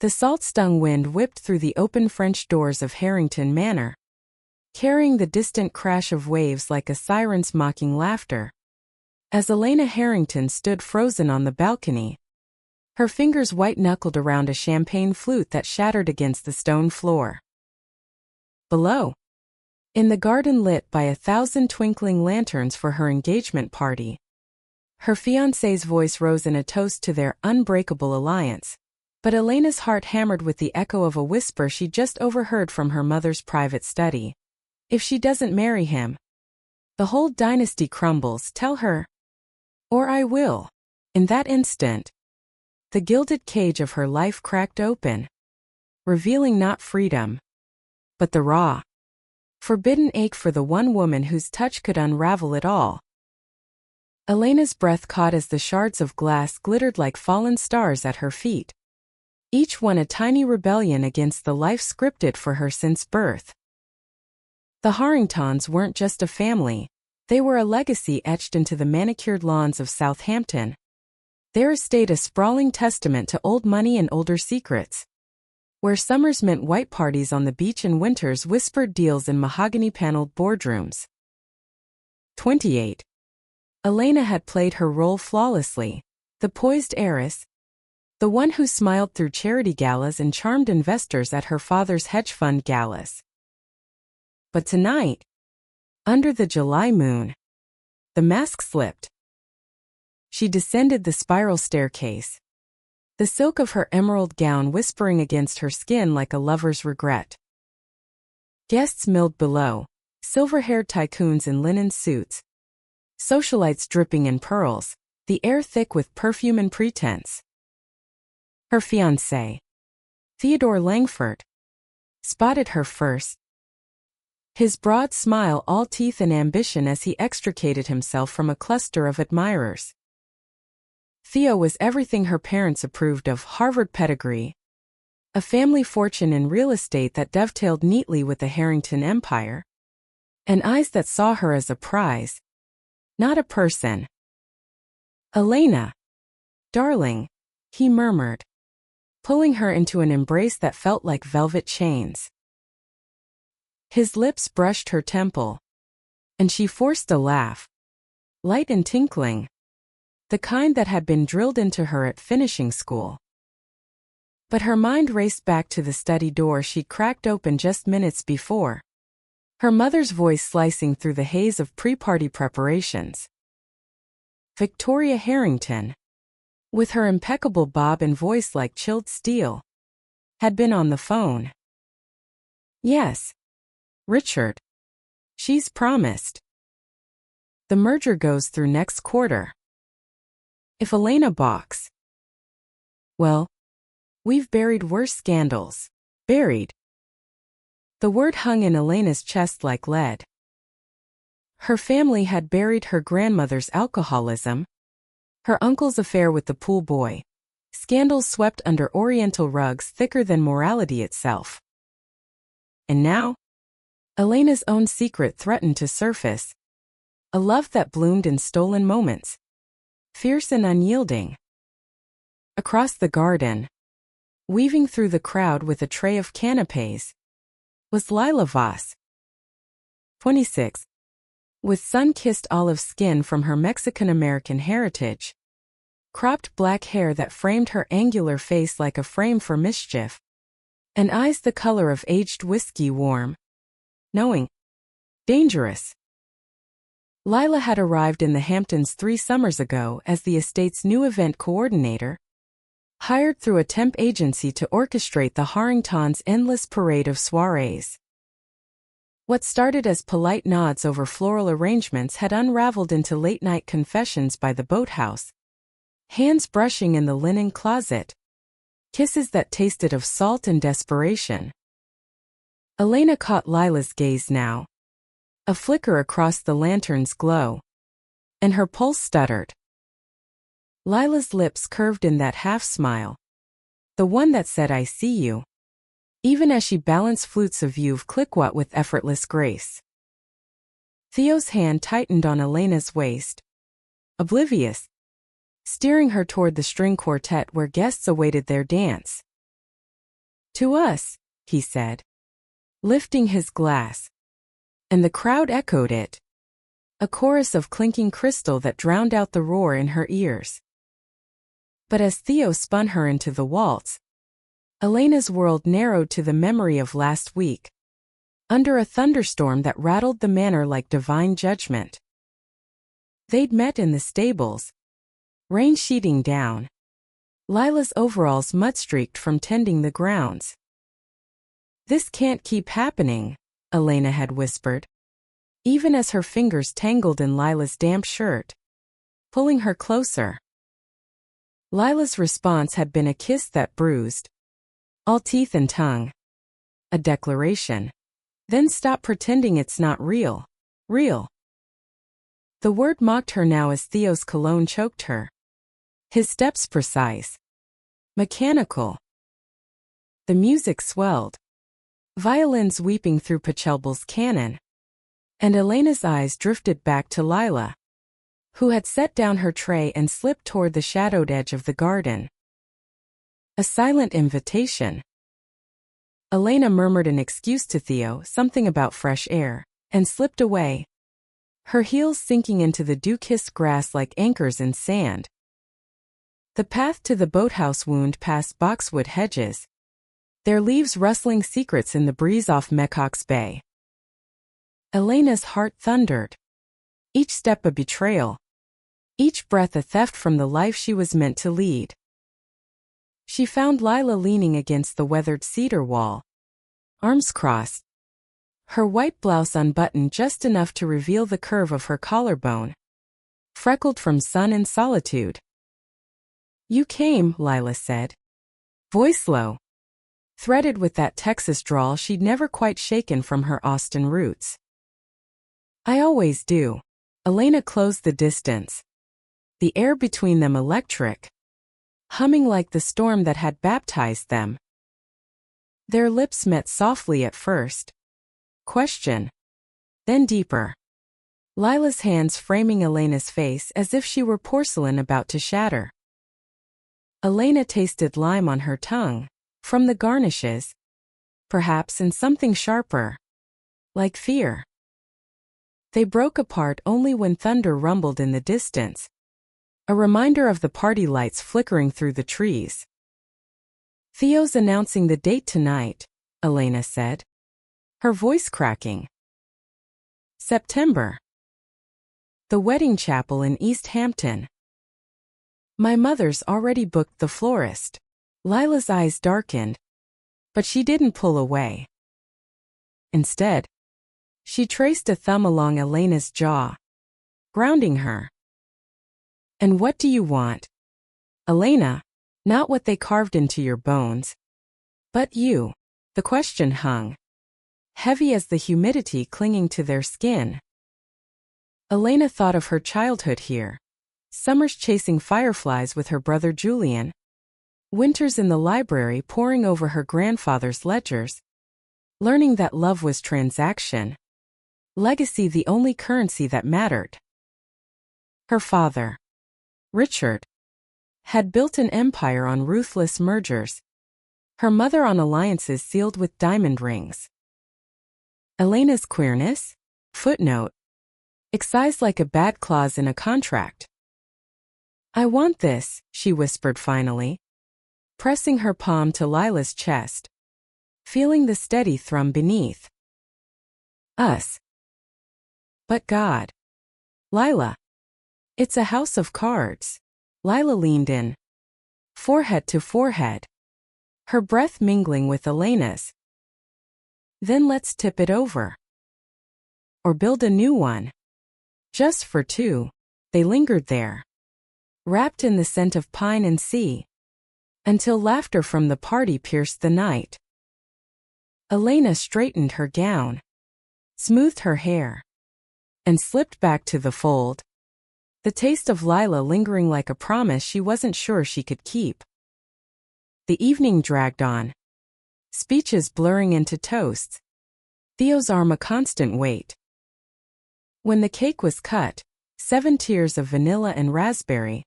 The salt-stung wind whipped through the open French doors of Harrington Manor, carrying the distant crash of waves like a siren's mocking laughter. As Elena Harrington stood frozen on the balcony, her fingers white-knuckled around a champagne flute that shattered against the stone floor. Below, in the garden lit by 1,000 twinkling lanterns for her engagement party, her fiancé's voice rose in a toast to their unbreakable alliance, but Elena's heart hammered with the echo of a whisper she just overheard from her mother's private study. If she doesn't marry him, the whole dynasty crumbles, tell her. Or I will. In that instant, the gilded cage of her life cracked open, revealing not freedom, but the raw, forbidden ache for the one woman whose touch could unravel it all. Elena's breath caught as the shards of glass glittered like fallen stars at her feet, each one a tiny rebellion against the life scripted for her since birth. The Harringtons weren't just a family, they were a legacy etched into the manicured lawns of Southampton, their estate a sprawling testament to old money and older secrets, where summers meant white parties on the beach and winters whispered deals in mahogany-paneled boardrooms. 28. Elena had played her role flawlessly, the poised heiress, the one who smiled through charity galas and charmed investors at her father's hedge fund galas. But tonight, under the July moon, the mask slipped. She descended the spiral staircase, the silk of her emerald gown whispering against her skin like a lover's regret. Guests milled below, silver-haired tycoons in linen suits, socialites dripping in pearls, the air thick with perfume and pretense. Her fiancé, Theodore Langford, spotted her first, his broad smile all teeth and ambition as he extricated himself from a cluster of admirers. Theo was everything her parents approved of: Harvard pedigree, a family fortune in real estate that dovetailed neatly with the Harrington empire, and eyes that saw her as a prize, not a person. "Elena, darling," he murmured, pulling her into an embrace that felt like velvet chains. His lips brushed her temple, and she forced a laugh, light and tinkling, the kind that had been drilled into her at finishing school. But her mind raced back to the study door she'd cracked open just minutes before, her mother's voice slicing through the haze of pre-party preparations. Victoria Harrington, with her impeccable bob and voice like chilled steel, had been on the phone. "Yes, Richard. She's promised. The merger goes through next quarter. If Elena balks, well, we've buried worse scandals." Buried. The word hung in Elena's chest like lead. Her family had buried her grandmother's alcoholism, her uncle's affair with the pool boy, scandals swept under oriental rugs thicker than morality itself. And now, Elena's own secret threatened to surface, a love that bloomed in stolen moments, fierce and unyielding. Across the garden, weaving through the crowd with a tray of canapés, was Lila Voss, 26. With sun-kissed olive skin from her Mexican-American heritage, cropped black hair that framed her angular face like a frame for mischief, and eyes the color of aged whiskey, warm, knowing, dangerous. Lila had arrived in the Hamptons 3 summers ago as the estate's new event coordinator, hired through a temp agency to orchestrate the Harringtons' endless parade of soirees. What started as polite nods over floral arrangements had unraveled into late-night confessions by the boathouse, hands brushing in the linen closet, kisses that tasted of salt and desperation. Elena caught Lila's gaze now, a flicker across the lantern's glow, and her pulse stuttered. Lila's lips curved in that half-smile, the one that said, "I see you," even as she balanced flutes of Veuve Clicquot with effortless grace. Theo's hand tightened on Elena's waist, oblivious, steering her toward the string quartet where guests awaited their dance. To us, he said, lifting his glass. And the crowd echoed it. A chorus of clinking crystal that drowned out the roar in her ears. But as Theo spun her into the waltz, Elena's world narrowed to the memory of last week, under a thunderstorm that rattled the manor like divine judgment. They'd met in the stables, rain sheeting down, Lila's overalls mud-streaked from tending the grounds. This can't keep happening, Elena had whispered, even as her fingers tangled in Lila's damp shirt, pulling her closer. Lila's response had been a kiss that bruised, all teeth and tongue. A declaration. Then stop pretending it's not real. Real. The word mocked her now as Theo's cologne choked her. His steps precise. Mechanical. The music swelled. Violins weeping through Pachelbel's canon. And Elena's eyes drifted back to Lila, who had set down her tray and slipped toward the shadowed edge of the garden. A silent invitation. Elena murmured an excuse to Theo, something about fresh air, and slipped away, her heels sinking into the dew-kissed grass like anchors in sand. The path to the boathouse wound past boxwood hedges, their leaves rustling secrets in the breeze off Mecox Bay. Elena's heart thundered. Each step a betrayal. Each breath a theft from the life she was meant to lead. She found Lila leaning against the weathered cedar wall, arms crossed, her white blouse unbuttoned just enough to reveal the curve of her collarbone, freckled from sun and solitude. "You came," Lila said, voice low, threaded with that Texas drawl she'd never quite shaken from her Austin roots. "I always do." Elena closed the distance, the air between them electric, humming like the storm that had baptized them. Their lips met softly at first. Question. Then deeper. Lila's hands framing Elena's face as if she were porcelain about to shatter. Elena tasted lime on her tongue, from the garnishes, perhaps in something sharper, like fear. They broke apart only when thunder rumbled in the distance, a reminder of the party lights flickering through the trees. "Theo's announcing the date tonight," Elena said, her voice cracking. "September. The wedding chapel in East Hampton. My mother's already booked the florist." Lila's eyes darkened, but she didn't pull away. Instead, she traced a thumb along Elena's jaw, grounding her. "And what do you want, Elena? Not what they carved into your bones, but you." The question hung, heavy as the humidity clinging to their skin. Elena thought of her childhood here, summers chasing fireflies with her brother Julian, winters in the library poring over her grandfather's ledgers, learning that love was transaction, legacy the only currency that mattered. Her father, Richard, had built an empire on ruthless mergers, her mother on alliances sealed with diamond rings. Elena's queerness? Footnote. Excised like a bad clause in a contract. "I want this," she whispered finally, pressing her palm to Lila's chest, feeling the steady thrum beneath. "Us. But God. Lila. It's a house of cards." Lila leaned in, forehead to forehead, her breath mingling with Elena's. "Then let's tip it over. Or build a new one. Just for two." They lingered there, wrapped in the scent of pine and sea, until laughter from the party pierced the night. Elena straightened her gown, smoothed her hair, and slipped back to the fold, the taste of Lila lingering like a promise she wasn't sure she could keep. The evening dragged on, speeches blurring into toasts, Theo's arm a constant weight. When the cake was cut, 7 tiers of vanilla and raspberry,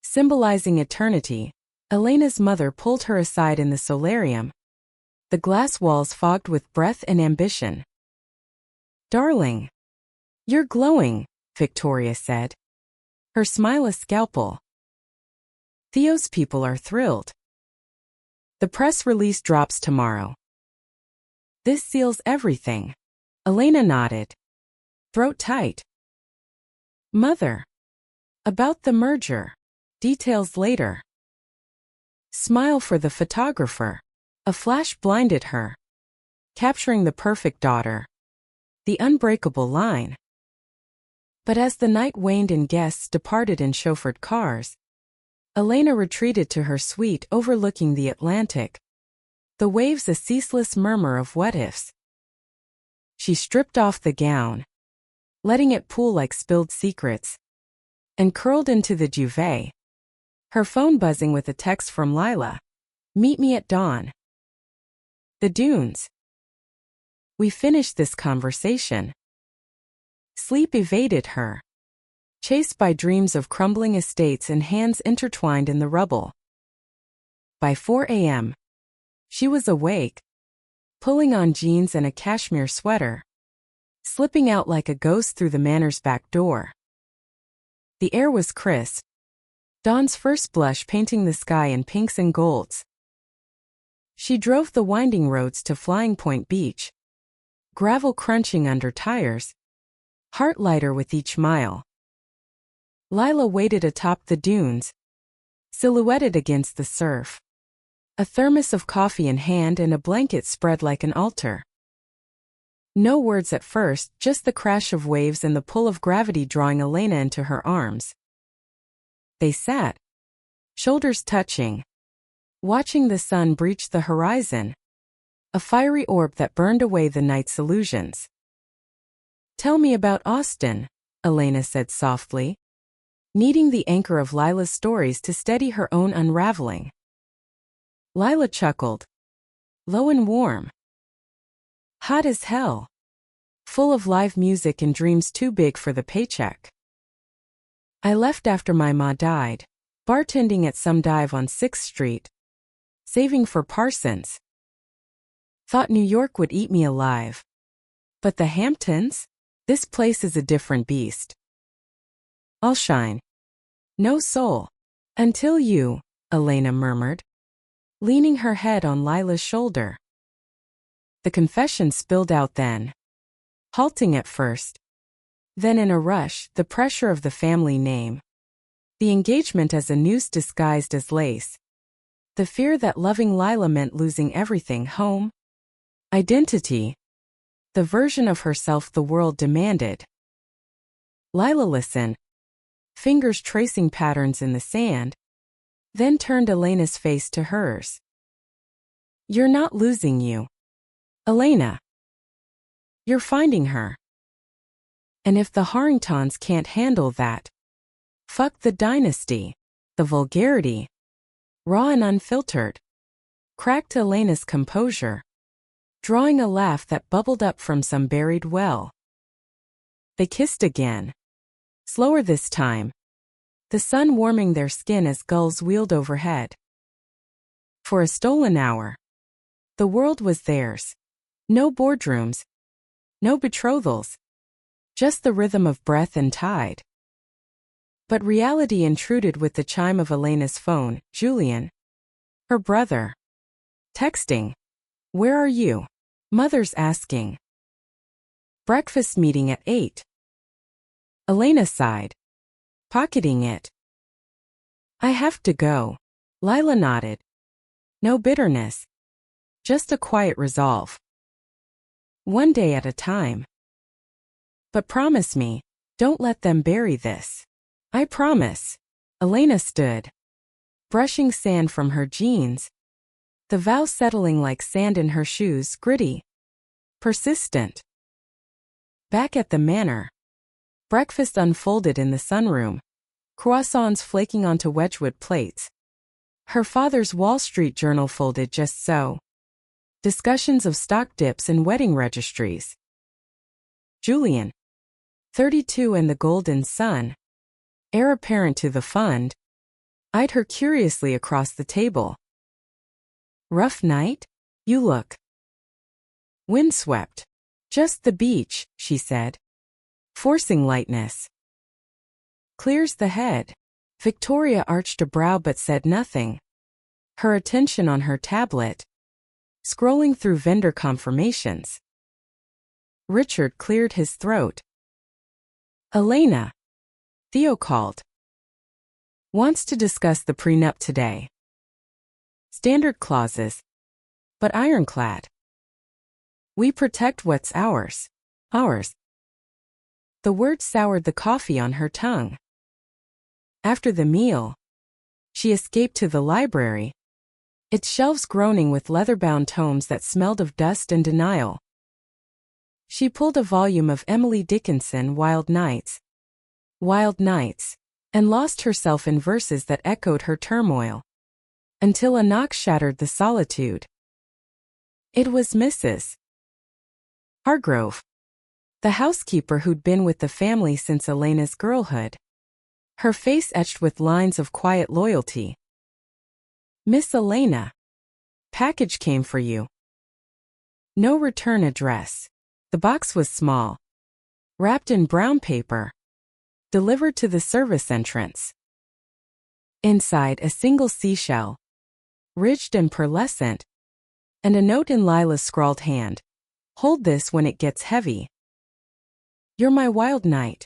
symbolizing eternity, Elena's mother pulled her aside in the solarium, the glass walls fogged with breath and ambition. "Darling, you're glowing," Victoria said, her smile a scalpel. "Theo's people are thrilled. The press release drops tomorrow." "This seals everything." Elena nodded, throat tight. "Mother. About the merger. Details later." Smile for the photographer. A flash blinded her, capturing the perfect daughter, the unbreakable line. But as the night waned and guests departed in chauffeured cars, Elena retreated to her suite overlooking the Atlantic, the waves a ceaseless murmur of what-ifs. She stripped off the gown, letting it pool like spilled secrets, and curled into the duvet, her phone buzzing with a text from Lila. "Meet me at dawn. The dunes." We finished this conversation. Sleep evaded her, chased by dreams of crumbling estates and hands intertwined in the rubble. By 4 a.m., she was awake, pulling on jeans and a cashmere sweater, slipping out like a ghost through the manor's back door. The air was crisp, dawn's first blush painting the sky in pinks and golds. She drove the winding roads to Flying Point Beach, gravel crunching under tires, heart lighter with each mile. Lila waited atop the dunes, silhouetted against the surf, a thermos of coffee in hand and a blanket spread like an altar. No words at first, just the crash of waves and the pull of gravity drawing Elena into her arms. They sat, shoulders touching, watching the sun breach the horizon, a fiery orb that burned away the night's illusions. "Tell me about Austin," Elena said softly, needing the anchor of Lila's stories to steady her own unraveling. Lila chuckled, low and warm. "Hot as hell. Full of live music and dreams too big for the paycheck. I left after my ma died, bartending at some dive on 6th Street, saving for Parsons. Thought New York would eat me alive. But the Hamptons? This place is a different beast. I'll shine. No soul. Until you," Elena murmured, leaning her head on Lila's shoulder. The confession spilled out then, halting at first. Then in a rush, the pressure of the family name. The engagement as a noose disguised as lace. The fear that loving Lila meant losing everything: home, identity, the version of herself the world demanded. Lila listened, fingers tracing patterns in the sand, then turned Elena's face to hers. "You're not losing you, Elena. You're finding her. And if the Harringtons can't handle that, fuck the Dynasty." The vulgarity, raw and unfiltered, cracked Elena's composure, drawing a laugh that bubbled up from some buried well. They kissed again, slower this time, the sun warming their skin as gulls wheeled overhead. For a stolen hour, the world was theirs. No boardrooms, no betrothals, just the rhythm of breath and tide. But reality intruded with the chime of Elena's phone. Julian, her brother, texting. "Where are you?" Mother's asking. "Breakfast meeting at 8. Elena sighed, pocketing it. "I have to go." Lila nodded. No bitterness, just a quiet resolve. One day at a time. "But promise me, don't let them bury this." "I promise." Elena stood, brushing sand from her jeans, the vow settling like sand in her shoes, gritty, persistent. Back at the manor, breakfast unfolded in the sunroom, croissants flaking onto Wedgwood plates. Her father's Wall Street Journal folded just so. Discussions of stock dips and wedding registries. Julian, 32 and the golden son, heir apparent to the fund, eyed her curiously across the table. "Rough night? You look Windswept. Just the beach, she said, forcing lightness. Clears the head. Victoria arched a brow but said nothing, her attention on her tablet, scrolling through vendor confirmations. Richard cleared his throat. Elena, Theo called. Wants to discuss the prenup today. Standard clauses, but ironclad. We protect what's ours. Ours. The word soured the coffee on her tongue. After the meal, she escaped to the library, its shelves groaning with leather-bound tomes that smelled of dust and denial. She pulled a volume of Emily Dickinson, Wild Nights, and lost herself in verses that echoed her turmoil, until a knock shattered the solitude. It was Mrs. Hargrove, the housekeeper who'd been with the family since Elena's girlhood, her face etched with lines of quiet loyalty. Miss Elena, package came for you. No return address. The box was small, wrapped in brown paper, delivered to the service entrance. Inside, a single seashell, ridged and pearlescent, and a note in Lila's scrawled hand. Hold this when it gets heavy. You're my wild knight.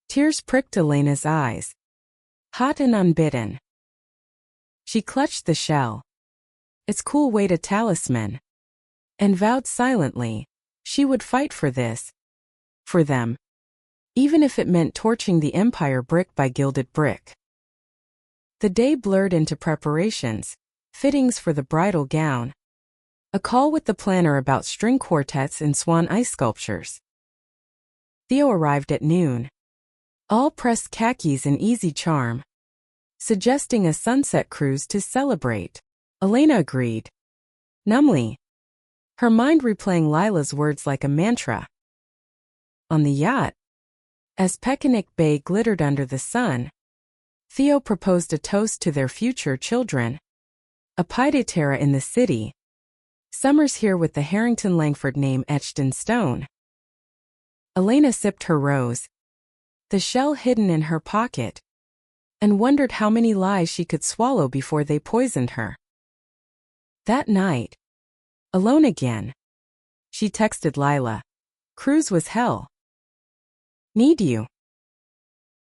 Tears pricked Elena's eyes, hot and unbidden. She clutched the shell, its cool weight a talisman, and vowed silently she would fight for this, for them, even if it meant torching the empire brick by gilded brick. The day blurred into preparations, fittings for the bridal gown, a call with the planner about string quartets and swan ice sculptures. Theo arrived at noon, all pressed khakis and easy charm, suggesting a sunset cruise to celebrate. Elena agreed, numbly, her mind replaying Lila's words like a mantra. On the yacht, as Peconic Bay glittered under the sun, Theo proposed a toast to their future children. A pied a terra in the city. Summers here with the Harrington Langford name etched in stone. Elena sipped her rose, the shell hidden in her pocket, and wondered how many lies she could swallow before they poisoned her. That night, alone again, she texted Lila. Cruise was hell. Need you.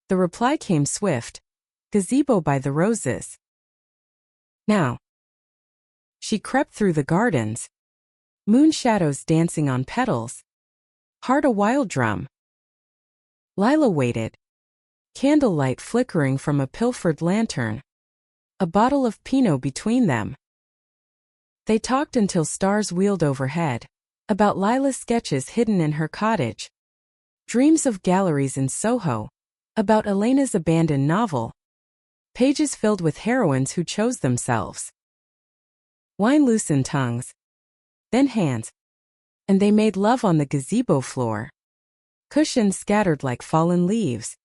The reply came swift. Gazebo by the roses. Now. She crept through the gardens, moon shadows dancing on petals, heart a wild drum. Lila waited, candlelight flickering from a pilfered lantern, a bottle of Pinot between them. They talked until stars wheeled overhead, about Lila's sketches hidden in her cottage, dreams of galleries in Soho, about Elena's abandoned novel, pages filled with heroines who chose themselves. Wine loosened tongues, then hands, and they made love on the gazebo floor. Cushions scattered like fallen leaves,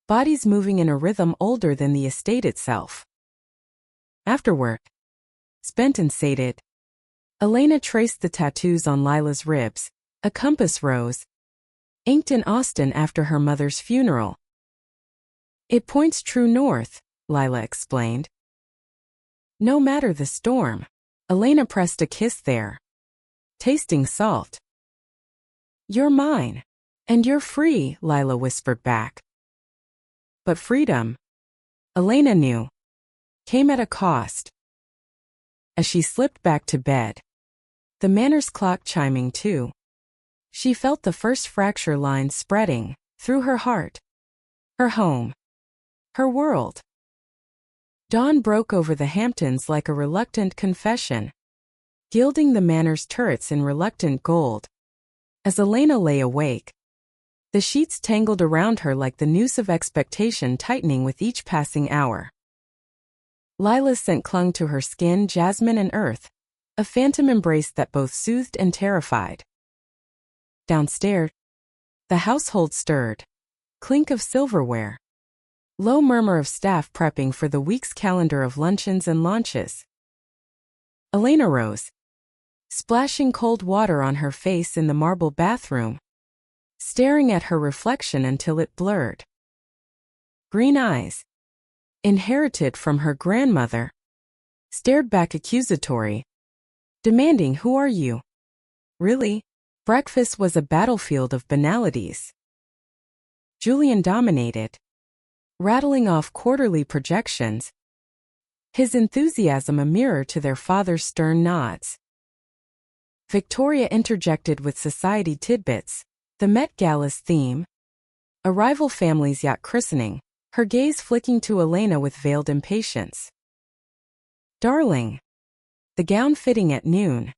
bodies moving in a rhythm older than the estate itself. After work, spent and sated, Elena traced the tattoos on Lila's ribs, a compass rose, inked in Austin after her mother's funeral. It points true north, Lila explained. No matter the storm. Elena pressed a kiss there, tasting salt. You're mine, and you're free, Lila whispered back. But freedom, Elena knew, came at a cost. As she slipped back to bed, the manor's clock chiming too, she felt the first fracture lines spreading through her heart, her home, her world. Dawn broke over the Hamptons like a reluctant confession, gilding the manor's turrets in reluctant gold. As Elena lay awake, the sheets tangled around her like the noose of expectation tightening with each passing hour. Lila's scent clung to her skin, jasmine and earth, a phantom embrace that both soothed and terrified. Downstairs, the household stirred, clink of silverware, low murmur of staff prepping for the week's calendar of luncheons and launches. Elena rose, splashing cold water on her face in the marble bathroom, staring at her reflection until it blurred. Green eyes, inherited from her grandmother, stared back accusatory, demanding, "Who are you?" Really? Breakfast was a battlefield of banalities. Julian dominated, rattling off quarterly projections, his enthusiasm a mirror to their father's stern nods. Victoria interjected with society tidbits, the Met Gala's theme, a rival family's yacht christening, her gaze flicking to Elena with veiled impatience. "Darling, the gown fitting at noon.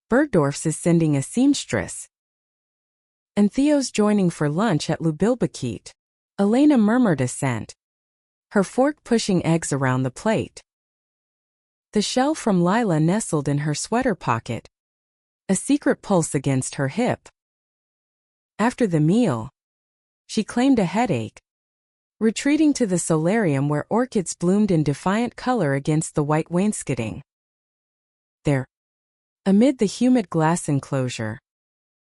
Bergdorf's is sending a seamstress. And Theo's joining for lunch at Ljubilbakit." Elena murmured assent, her fork pushing eggs around the plate. The shell from Lila nestled in her sweater pocket, a secret pulse against her hip. After the meal, she claimed a headache, retreating to the solarium where orchids bloomed in defiant color against the white wainscoting. There, amid the humid glass enclosure,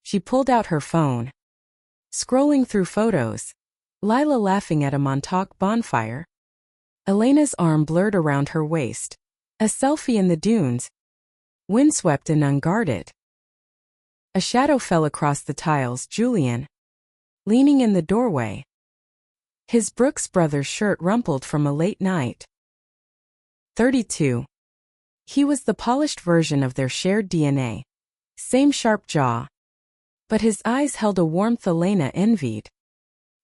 she pulled out her phone, scrolling through photos, Lila laughing at a Montauk bonfire, Elena's arm blurred around her waist, a selfie in the dunes, windswept and unguarded. A shadow fell across the tiles. Julian, leaning in the doorway, his Brooks Brothers shirt rumpled from a late night. 32. He was the polished version of their shared DNA, same sharp jaw, but his eyes held a warmth Elena envied,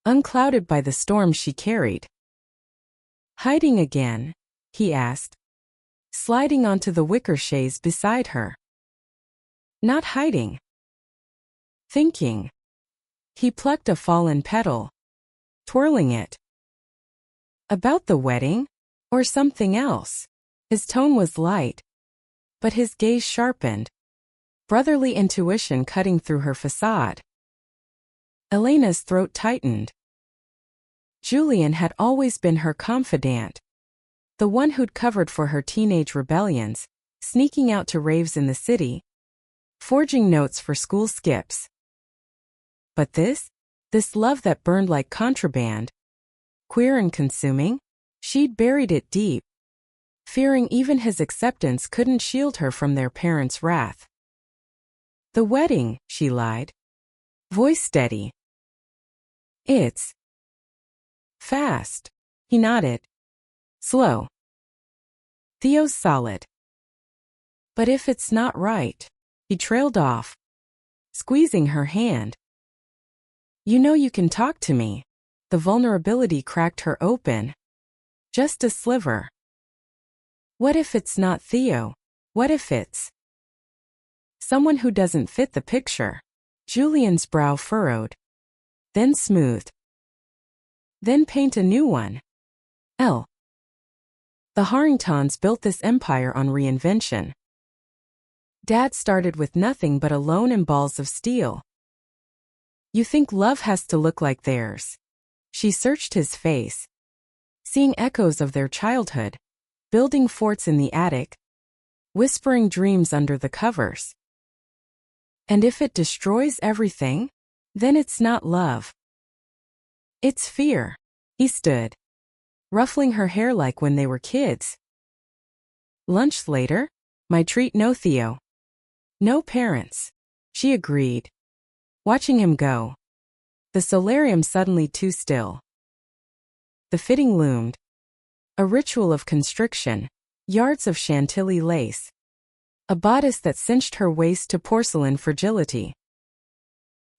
unclouded by the storm she carried. "Hiding again?" he asked, sliding onto the wicker chaise beside her. "Not hiding. Thinking." He plucked a fallen petal, twirling it. "About the wedding? Or something else?" His tone was light, but his gaze sharpened, brotherly intuition cutting through her facade. Elena's throat tightened. Julian had always been her confidant, the one who'd covered for her teenage rebellions, sneaking out to raves in the city, forging notes for school skips. But this love that burned like contraband, queer and consuming, she'd buried it deep, fearing even his acceptance couldn't shield her from their parents' wrath. "The wedding," she lied, voice steady. "It's fast." He nodded. "Slow." "Theo's solid." "But if it's not right," he trailed off, squeezing her hand. "You know you can talk to me." The vulnerability cracked her open. Just a sliver. "What if it's not Theo? What if it's someone who doesn't fit the picture?" Julian's brow furrowed, then smoothed. "Then paint a new one. The Harringtons built this empire on reinvention. Dad started with nothing but a loan and balls of steel. You think love has to look like theirs?" She searched his face, seeing echoes of their childhood, building forts in the attic, whispering dreams under the covers. "And if it destroys everything, then it's not love. It's fear." He stood, ruffling her hair like when they were kids. "Lunch later? My treat." "No Theo. No parents." She agreed, watching him go, the solarium suddenly too still. The fitting loomed, a ritual of constriction, yards of Chantilly lace, a bodice that cinched her waist to porcelain fragility.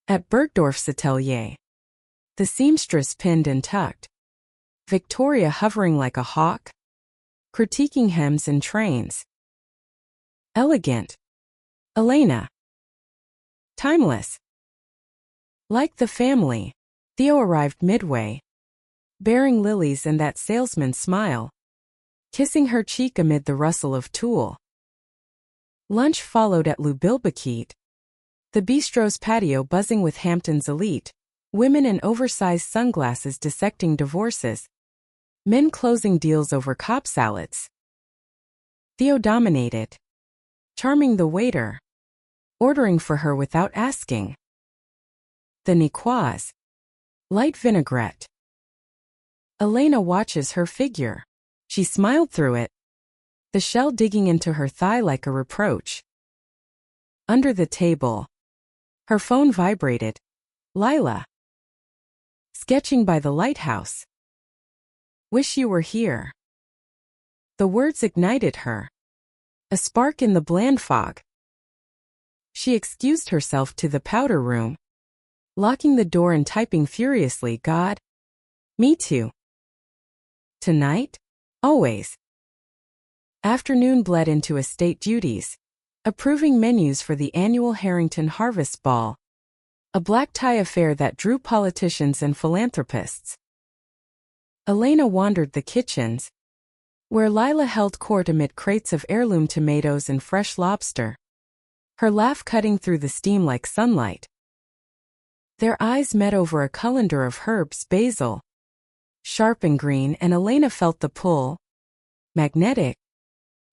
At Bergdorf's atelier, the seamstress pinned and tucked, Victoria hovering like a hawk, critiquing hems and trains. Elegant. Elena. Timeless. Like the family, Theo arrived midway, bearing lilies and that salesman's smile, kissing her cheek amid the rustle of tulle. Lunch followed at Ljubilbakit, the bistro's patio buzzing with Hamptons elite, women in oversized sunglasses dissecting divorces, men closing deals over Cobb salads. Theo dominated, charming the waiter, ordering for her without asking. The Nicoise. Light vinaigrette. Elena watches her figure. She smiled through it, the shell digging into her thigh like a reproach. Under the table. Her phone vibrated. Lila. Sketching by the lighthouse. Wish you were here. The words ignited her. A spark in the bland fog. She excused herself to the powder room, locking the door and typing furiously. God. Me too. Tonight? Always. Afternoon bled into estate duties, approving menus for the annual Harrington Harvest Ball, a black tie affair that drew politicians and philanthropists. Elena wandered the kitchens, where Lila held court amid crates of heirloom tomatoes and fresh lobster, her laugh cutting through the steam like sunlight. Their eyes met over a colander of herbs, basil, sharp and green, and Elena felt the pull, magnetic,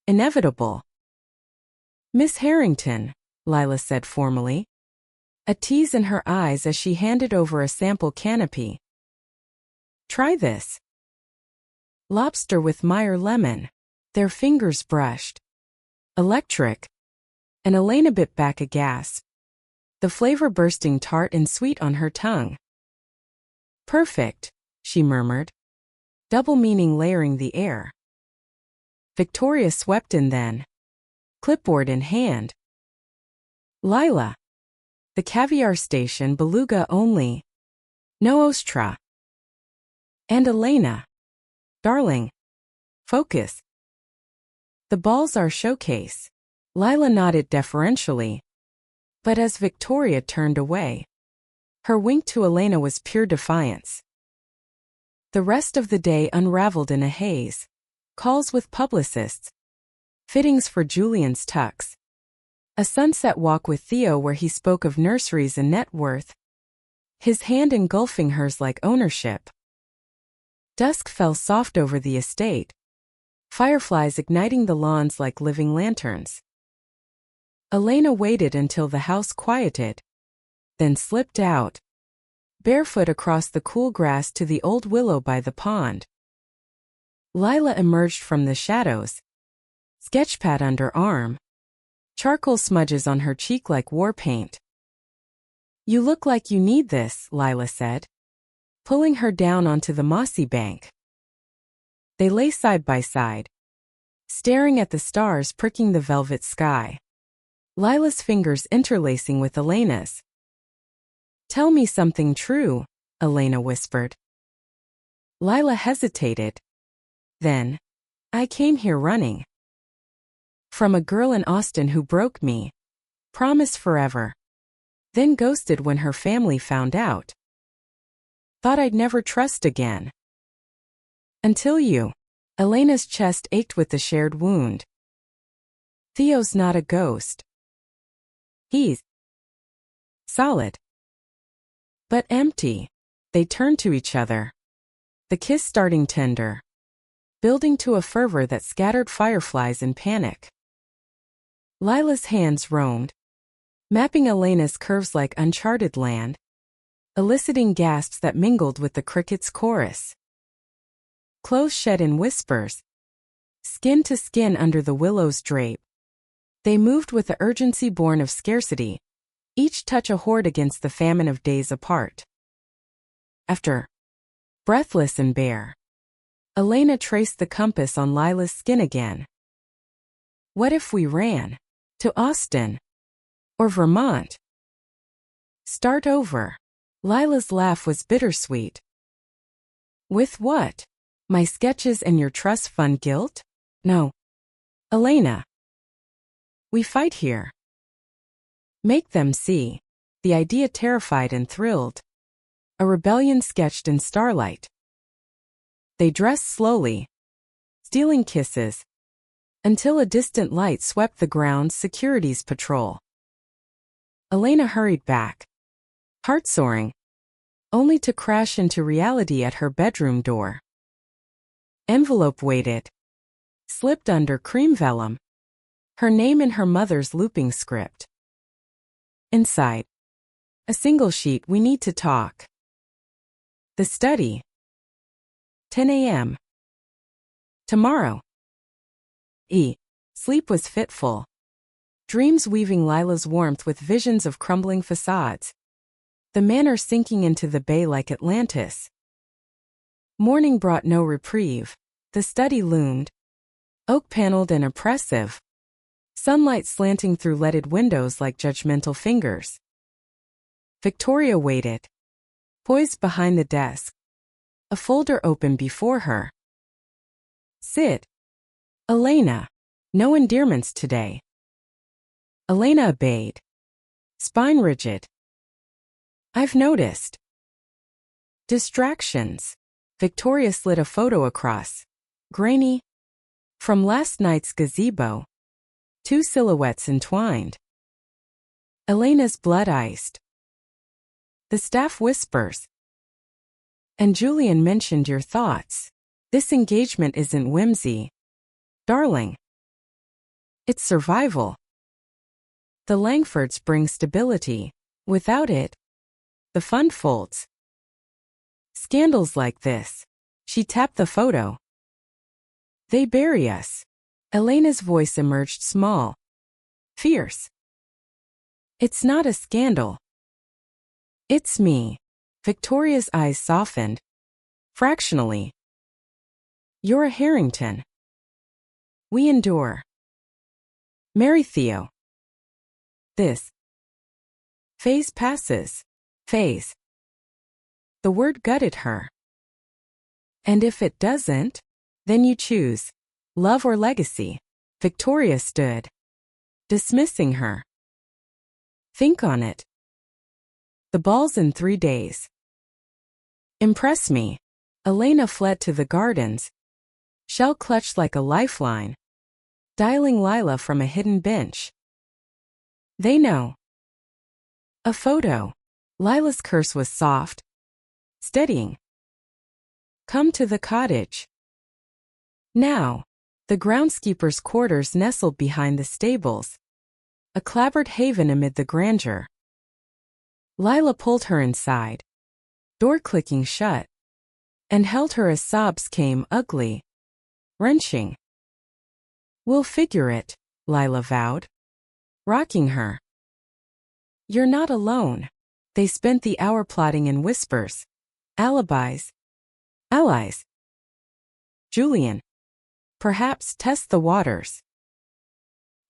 inevitable. Miss Harrington, Lila said formally, a tease in her eyes as she handed over a sample canopy. Try this. Lobster with Meyer lemon. Their fingers brushed. Electric. And Elena bit back a gasp, the flavor bursting tart and sweet on her tongue. Perfect, she murmured, double meaning layering the air. Victoria swept in then, clipboard in hand. Lila. The caviar station, beluga only. No ostra. And Elena. Darling. Focus. The ball's our showcase. Lila nodded deferentially. But as Victoria turned away, her wink to Elena was pure defiance. The rest of the day unraveled in a haze. Calls with publicists. Fittings for Julian's tux. A sunset walk with Theo where he spoke of nurseries and net worth, his hand engulfing hers like ownership. Dusk fell soft over the estate, fireflies igniting the lawns like living lanterns. Elena waited until the house quieted, then slipped out, barefoot across the cool grass to the old willow by the pond. Lila emerged from the shadows, sketchpad under arm, charcoal smudges on her cheek like war paint. You look like you need this, Lila said, pulling her down onto the mossy bank. They lay side by side, staring at the stars pricking the velvet sky. Lila's fingers interlacing with Elena's. Tell me something true, Elena whispered. Lila hesitated. Then, I came here running. From a girl in Austin who broke me. Promise forever. Then ghosted when her family found out. Thought I'd never trust again. Until you. Elena's chest ached with the shared wound. Theo's not a ghost. He's solid. But empty. They turned to each other. The kiss starting tender, building to a fervor that scattered fireflies in panic. Lila's hands roamed, mapping Elena's curves like uncharted land, eliciting gasps that mingled with the cricket's chorus. Clothes shed in whispers, skin to skin under the willow's drape. They moved with the urgency born of scarcity, each touch a hoard against the famine of days apart. After, breathless and bare, Elena traced the compass on Lila's skin again. What if we ran? To Austin? Or Vermont? Start over. Lila's laugh was bittersweet. With what? My sketches and your trust fund guilt? No. Elena. We fight here. Make them see. The idea terrified and thrilled. A rebellion sketched in starlight. They dressed slowly, stealing kisses, until a distant light swept the ground's securities patrol. Elena hurried back, heart soaring, only to crash into reality at her bedroom door. Envelope waited, slipped under cream vellum. her name in her mother's looping script. Inside. A single sheet, we need to talk. The study. 10 a.m. Tomorrow. Sleep was fitful. Dreams weaving Lila's warmth with visions of crumbling facades. The manor sinking into the bay like Atlantis. Morning brought no reprieve. The study loomed. Oak-paneled and oppressive. Sunlight slanting through leaded windows like judgmental fingers. Victoria waited. Poised behind the desk. A folder open before her. Sit. Elena. No endearments today. Elena obeyed. Spine rigid. I've noticed. Distractions. Victoria slid a photo across. Grainy. From last night's gazebo. 2 silhouettes entwined. Elena's blood-iced. The staff whispers. And Julian mentioned your thoughts. This engagement isn't whimsy. Darling. It's survival. The Langfords bring stability. Without it, the fund folds. Scandals like this. She tapped the photo. They bury us. Elena's voice emerged small. Fierce. It's not a scandal. It's me. Victoria's eyes softened. Fractionally. You're a Harrington. We endure. Marry Theo. This phase passes. Phase. The word gutted her. And if it doesn't, then you choose. Love or legacy. Victoria stood. Dismissing her. Think on it. The ball's in 3 days. Impress me. Elena fled to the gardens. Shell clutched like a lifeline. Dialing Lila from a hidden bench. They know. A photo. Lila's curse was soft. Steadying. Come to the cottage. Now. The groundskeeper's quarters nestled behind the stables. A clapboard haven amid the grandeur. Lila pulled her inside. Door clicking shut. And held her as sobs came, ugly. Wrenching. We'll figure it, Lila vowed. Rocking her. You're not alone. They spent the hour plotting in whispers. Alibis. Allies. Julian. Perhaps test the waters.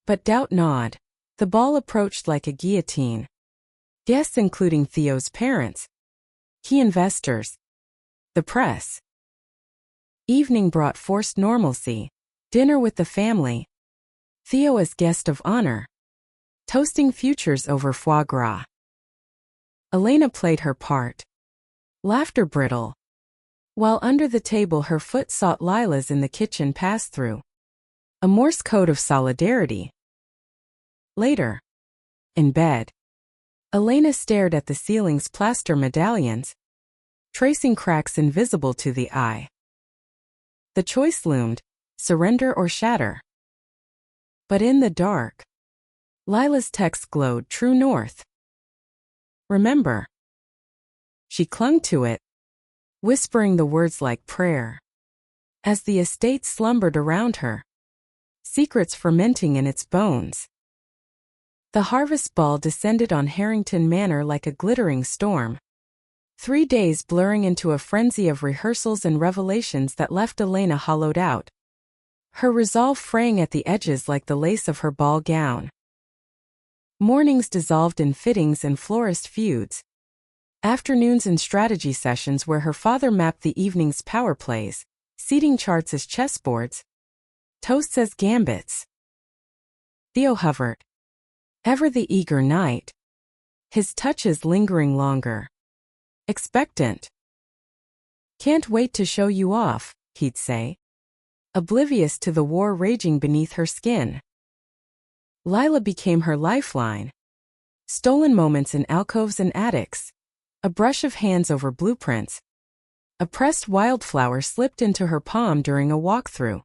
But doubt gnawed. The ball approached like a guillotine. Guests including Theo's parents. Key investors. The press. Evening brought forced normalcy. Dinner with the family. Theo as guest of honor. Toasting futures over foie gras. Elena played her part. Laughter brittle. While under the table her foot sought Lila's in the kitchen pass-through. A Morse code of solidarity. Later. In bed. Elena stared at the ceiling's plaster medallions, tracing cracks invisible to the eye. The choice loomed, surrender or shatter. But in the dark, Lila's text glowed true north. Remember. She clung to it, whispering the words like prayer. As the estate slumbered around her, secrets fermenting in its bones. The harvest ball descended on Harrington Manor like a glittering storm. 3 days blurring into a frenzy of rehearsals and revelations that left Elena hollowed out. Her resolve fraying at the edges like the lace of her ball gown. Mornings dissolved in fittings and florist feuds. Afternoons in strategy sessions where her father mapped the evening's power plays, seating charts as chessboards, toasts as gambits. Theo hovered. Ever the eager knight. His touches lingering longer. Expectant. Can't wait to show you off, he'd say. Oblivious to the war raging beneath her skin. Lila became her lifeline. Stolen moments in alcoves and attics. A brush of hands over blueprints. A pressed wildflower slipped into her palm during a walkthrough.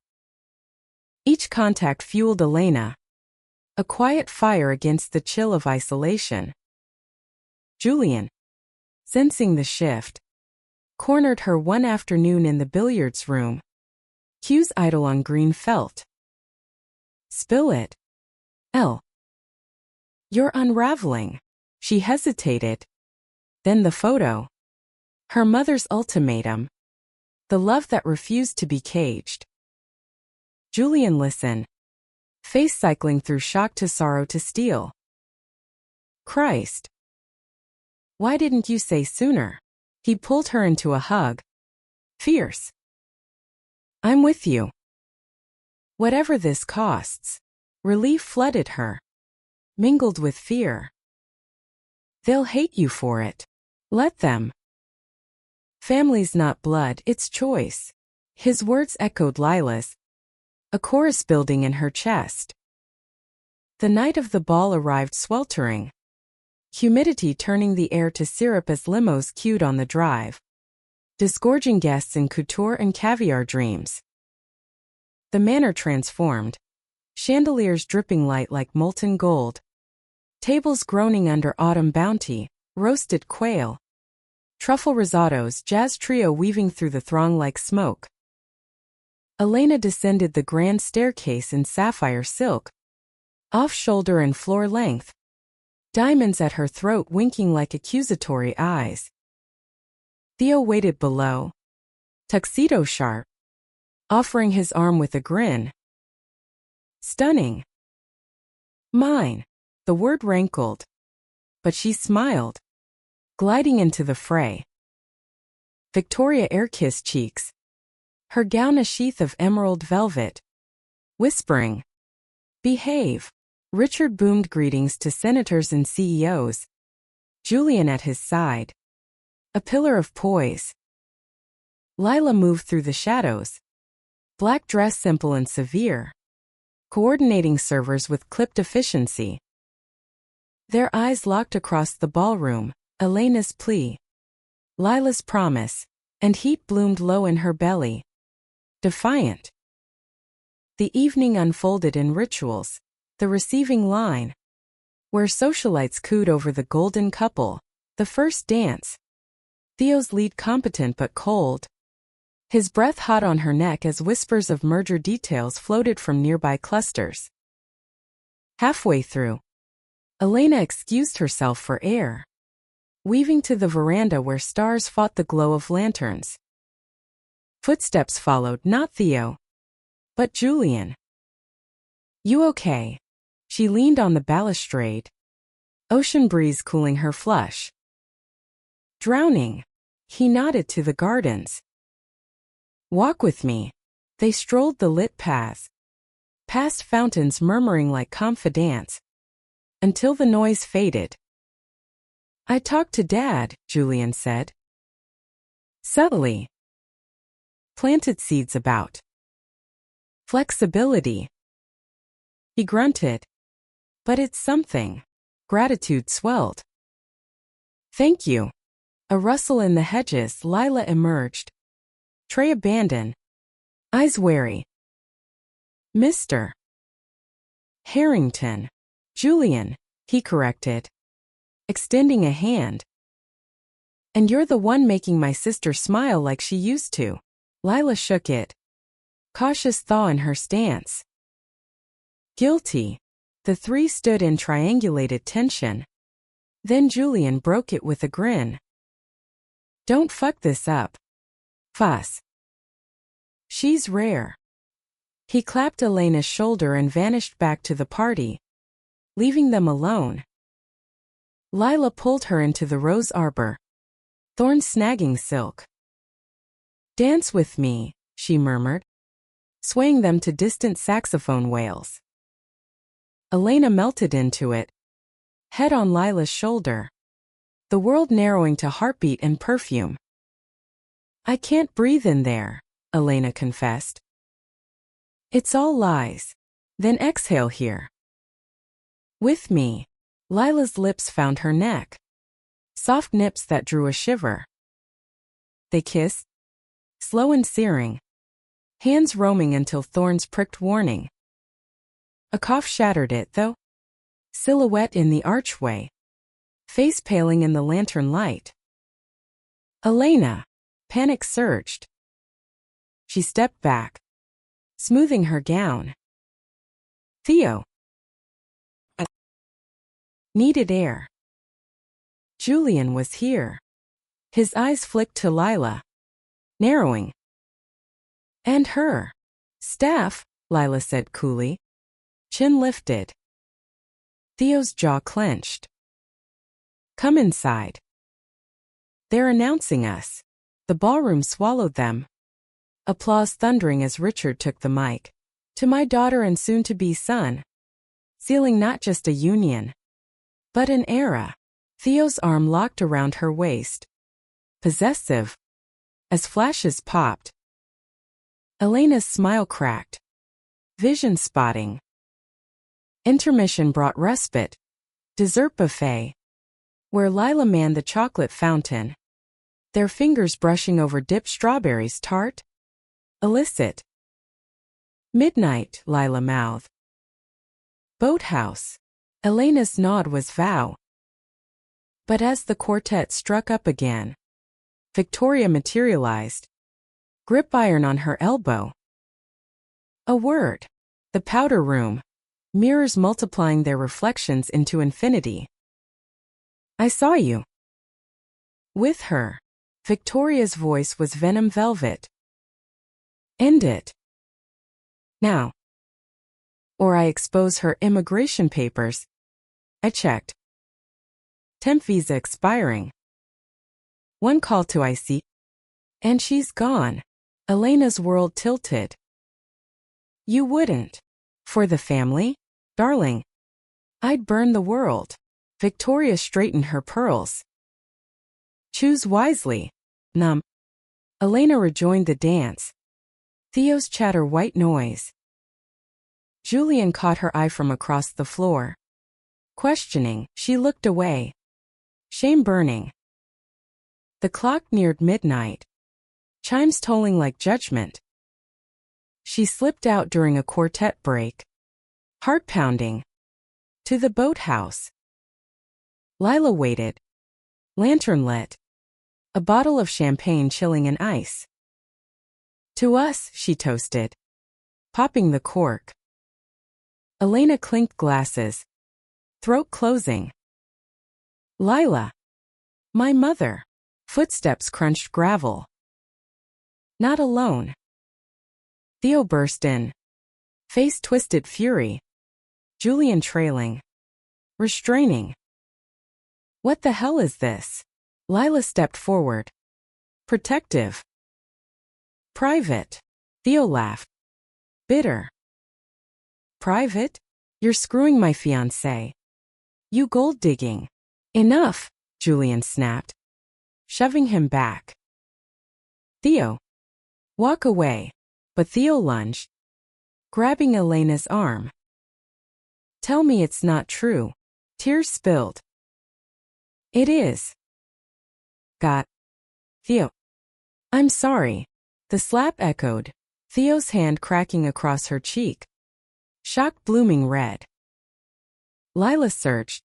Each contact fueled Elena. A quiet fire against the chill of isolation. Julian, sensing the shift, cornered her one afternoon in the billiards room. Cues idle on green felt. Spill it. L. You're unraveling. She hesitated. Then the photo. Her mother's ultimatum. The love that refused to be caged. Julian, listen. Face cycling through shock to sorrow to steel. Christ. Why didn't you say sooner? He pulled her into a hug. Fierce. I'm with you. Whatever this costs. Relief flooded her. Mingled with fear. They'll hate you for it. Let them. Family's not blood, it's choice. His words echoed Lila's. A chorus building in her chest. The night of the ball arrived sweltering. Humidity turning the air to syrup as limos queued on the drive. Disgorging guests in couture and caviar dreams. The manor transformed. Chandeliers dripping light like molten gold. Tables groaning under autumn bounty, roasted quail. Truffle risottos, jazz trio weaving through the throng like smoke. Elena descended the grand staircase in sapphire silk. Off-shoulder and floor length. Diamonds at her throat winking like accusatory eyes. Theo waited below. Tuxedo sharp. Offering his arm with a grin. Stunning. Mine. The word rankled. But she smiled. Gliding into the fray. Victoria air-kissed cheeks. Her gown a sheath of emerald velvet. Whispering. Behave. Richard boomed greetings to senators and CEOs. Julian at his side. A pillar of poise. Lila moved through the shadows. Black dress simple and severe. Coordinating servers with clipped efficiency. Their eyes locked across the ballroom, Elena's plea. Lila's promise, and heat bloomed low in her belly. Defiant. The evening unfolded in rituals, the receiving line. Where socialites cooed over the golden couple, the first dance. Theo's lead competent but cold. His breath hot on her neck as whispers of merger details floated from nearby clusters. Halfway through, Elena excused herself for air. Weaving to the veranda where stars fought the glow of lanterns. Footsteps followed, not Theo, but Julian. You okay? She leaned on the balustrade. Ocean breeze cooling her flush. Drowning. He nodded to the gardens. Walk with me. They strolled the lit paths. Past fountains murmuring like confidants. Until the noise faded. I talked to Dad, Julian said. Subtly. Planted seeds about. Flexibility. He grunted. But it's something. Gratitude swelled. Thank you. A rustle in the hedges, Lila emerged. Tray abandoned. Eyes wary. Mr. Harrington. Julian, he corrected. Extending a hand. And you're the one making my sister smile like she used to. Lila shook it. Cautious thaw in her stance. Guilty. The three stood in triangulated tension. Then Julian broke it with a grin. Don't fuck this up. Fuss. She's rare. He clapped Elena's shoulder and vanished back to the party, leaving them alone. Lila pulled her into the rose arbor. Thorns snagging silk. Dance with me, she murmured, swaying them to distant saxophone wails. Elena melted into it, head on Lila's shoulder. The world narrowing to heartbeat and perfume. I can't breathe in there, Elena confessed. It's all lies. Then exhale here. With me. Lila's lips found her neck. Soft nips that drew a shiver. They kissed. Slow and searing. Hands roaming until thorns pricked warning. A cough shattered it, though. silhouette in the archway, face paling in the lantern light. Elena! Panic surged. She stepped back, smoothing her gown. Theo! I needed air. Julian was here. His eyes flicked to Lila, narrowing. And her. Staff, Lila said coolly. Chin lifted. Theo's jaw clenched. Come inside. They're announcing us. The ballroom swallowed them. Applause thundering as Richard took the mic. To my daughter and soon-to-be son. Sealing not just a union, but an era. Theo's arm locked around her waist. Possessive. As flashes popped. Elena's smile cracked. Vision spotting. Intermission brought respite. Dessert buffet. Where Lila manned the chocolate fountain. Their fingers brushing over dipped strawberries tart. Illicit. Midnight, Lila mouthed. Boathouse. Elena's nod was vow. But as the quartet struck up again, Victoria materialized. Grip iron on her elbow. A word. The powder room. Mirrors multiplying their reflections into infinity. I saw you. With her. Victoria's voice was venom velvet. End it. Now. Or I expose her immigration papers. I checked. Temp visa expiring. One call to IC. And she's gone. Elena's world tilted. You wouldn't. For the family? Darling. I'd burn the world. Victoria straightened her pearls. Choose wisely. Numb. Elena rejoined the dance. Theo's chatter white noise. Julian caught her eye from across the floor. Questioning, she looked away. Shame burning. The clock neared midnight. Chimes tolling like judgment. She slipped out during a quartet break. Heart pounding. To the boathouse. Lila waited. Lantern lit. A bottle of champagne chilling in ice. To us, she toasted. Popping the cork. Elena clinked glasses. Throat closing. Lila. My mother. Footsteps crunched gravel. Not alone. Theo burst in. Face twisted fury. Julian trailing. Restraining. What the hell is this? Lila stepped forward. Protective. Private. Theo laughed. Bitter. Private? You're screwing my fiancé. You gold digging. Enough, Julian snapped. Shoving him back. Theo. Walk away. But Theo lunged. Grabbing Elena's arm. Tell me it's not true. Tears spilled. It is. Got. Theo. I'm sorry. The slap echoed. Theo's hand cracking across her cheek. Shock blooming red. Lila searched.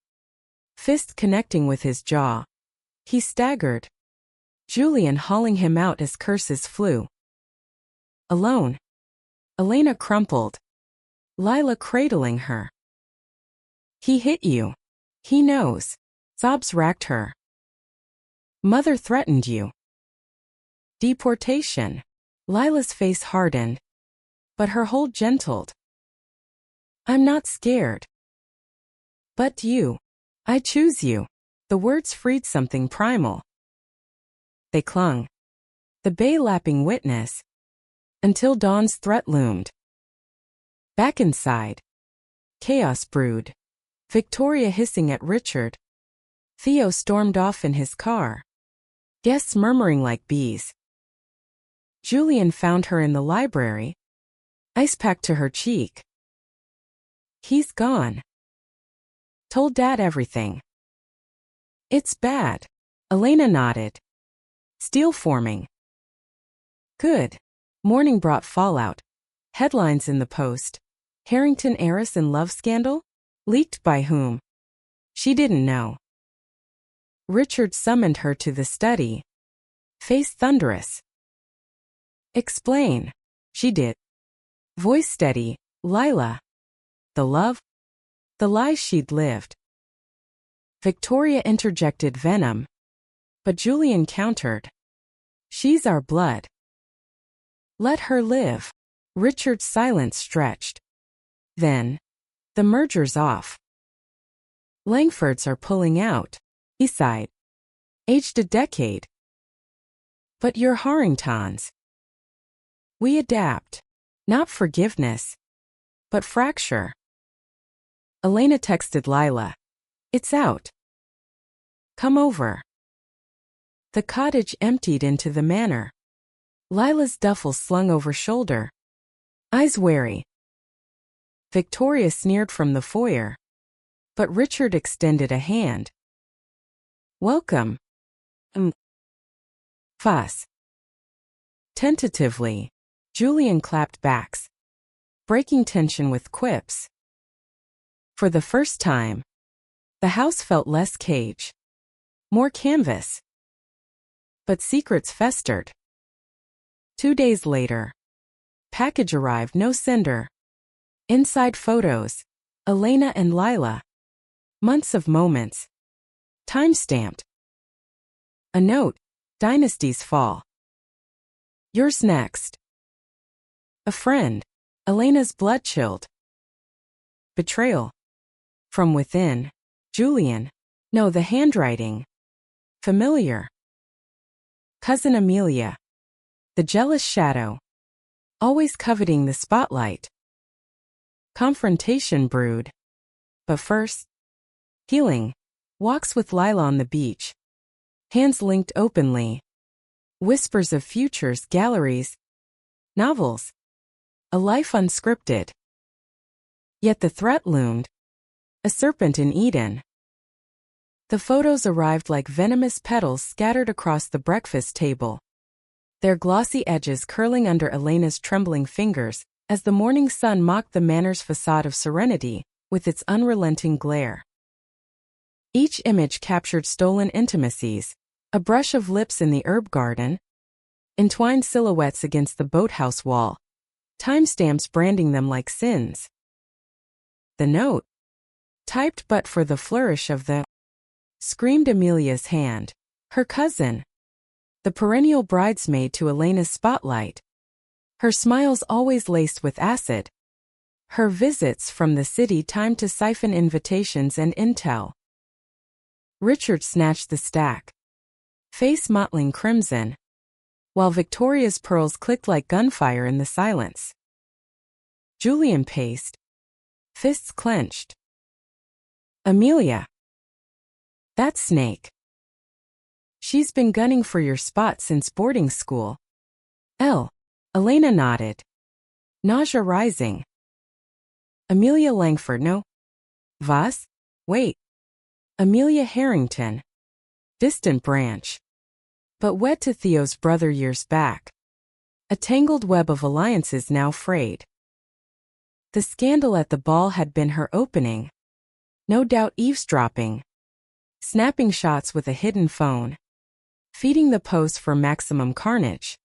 Fist connecting with his jaw. He staggered. Julian hauling him out as curses flew. Alone. Elena crumpled. Lila cradling her. He hit you. He knows. Sobs racked her. Mother threatened you. Deportation. Lila's face hardened. But her hold gentled. I'm not scared. But you. I choose you. The words freed something primal. They clung. The bay lapping witness. Until dawn's threat loomed. Back inside. Chaos brewed. Victoria hissing at Richard. Theo stormed off in his car. Guests murmuring like bees. Julian found her in the library. Ice pack to her cheek. He's gone. Told Dad everything. It's bad. Elena nodded. Steel forming. Good. Morning brought fallout. Headlines in the Post. Harrington heiress in love scandal? Leaked by whom? She didn't know. Richard summoned her to the study. Face thunderous. Explain. She did. Voice steady. Lila. The love? The lies she'd lived. Victoria interjected venom. But Julian countered. She's our blood. Let her live. Richard's silence stretched. Then, the merger's off. Langfords are pulling out, he sighed. Aged a decade. But you're Harringtons. We adapt. Not forgiveness, but fracture. Elena texted Lila. It's out. Come over. The cottage emptied into the manor. Lila's duffel slung over shoulder. Eyes wary. Victoria sneered from the foyer. But Richard extended a hand. Welcome. Fuss. Tentatively, Julian clapped backs, breaking tension with quips. For the first time, the house felt less cage, more canvas. But secrets festered. 2 days later, package arrived, no sender. Inside photos, Elena and Lila. Months of moments. Time-stamped. A note, Dynasty's fall. Yours next. A friend, Elena's blood chilled. Betrayal. From within, Julian. No, the handwriting. Familiar. Cousin Amelia. The jealous shadow. Always coveting the spotlight. Confrontation brewed. But first, healing. Walks with Lila on the beach. Hands linked openly. Whispers of futures, galleries. Novels. A life unscripted. Yet the threat loomed. A serpent in Eden. The photos arrived like venomous petals scattered across the breakfast table. Their glossy edges curling under Elena's trembling fingers, as the morning sun mocked the manor's facade of serenity, with its unrelenting glare. Each image captured stolen intimacies, a brush of lips in the herb garden, entwined silhouettes against the boathouse wall, timestamps branding them like sins. The note, typed but for the flourish of the, screamed Amelia's hand, her cousin, the perennial bridesmaid to Elena's spotlight. Her smiles always laced with acid. Her visits from the city timed to siphon invitations and intel. Richard snatched the stack, face mottling crimson, while Victoria's pearls clicked like gunfire in the silence. Julian paced, fists clenched. Amelia. That snake. She's been gunning for your spot since boarding school. Elena nodded. Nausea rising. Amelia Langford, no? Was? Wait. Amelia Harrington. Distant branch. But wed to Theo's brother years back. A tangled web of alliances now frayed. The scandal at the ball had been her opening. No doubt eavesdropping. Snapping shots with a hidden phone. Feeding the post for maximum carnage.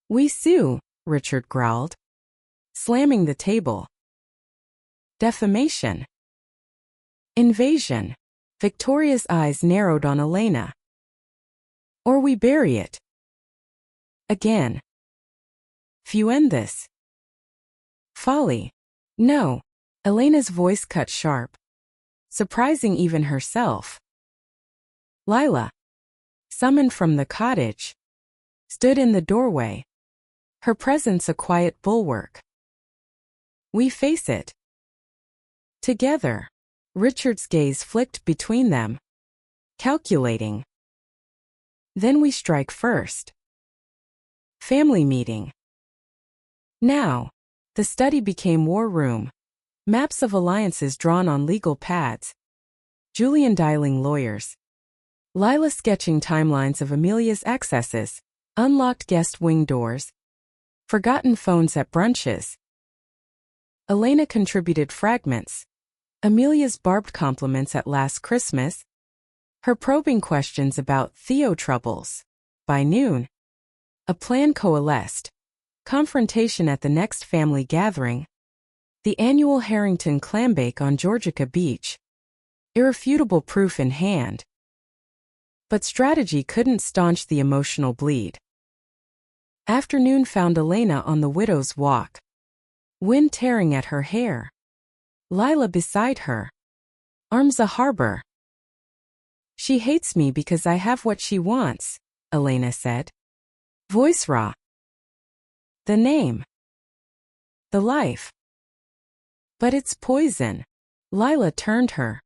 We sue, Richard growled. Slamming the table. Defamation. Invasion. Victoria's eyes narrowed on Elena. Or we bury it. Again. Few end this. Folly. No. Elena's voice cut sharp. Surprising even herself. Lila, summoned from the cottage, stood in the doorway. Her presence a quiet bulwark. We face it. Together. Richard's gaze flicked between them. Calculating. Then we strike first. Family meeting. Now, the study became war room. Maps of alliances drawn on legal pads. Julian dialing lawyers. Lila sketching timelines of Amelia's excesses. Unlocked guest wing doors. Forgotten phones at brunches. Elena contributed fragments. Amelia's barbed compliments at last Christmas. Her probing questions about Theo troubles. By noon, a plan coalesced. Confrontation at the next family gathering. The annual Harrington clambake on Georgia Beach. Irrefutable proof in hand. But strategy couldn't staunch the emotional bleed. Afternoon found Elena on the widow's walk. Wind tearing at her hair. Lila beside her. Arms a harbor. She hates me because I have what she wants, Elena said. Voice raw. The name. The life. But it's poison. Lila turned her.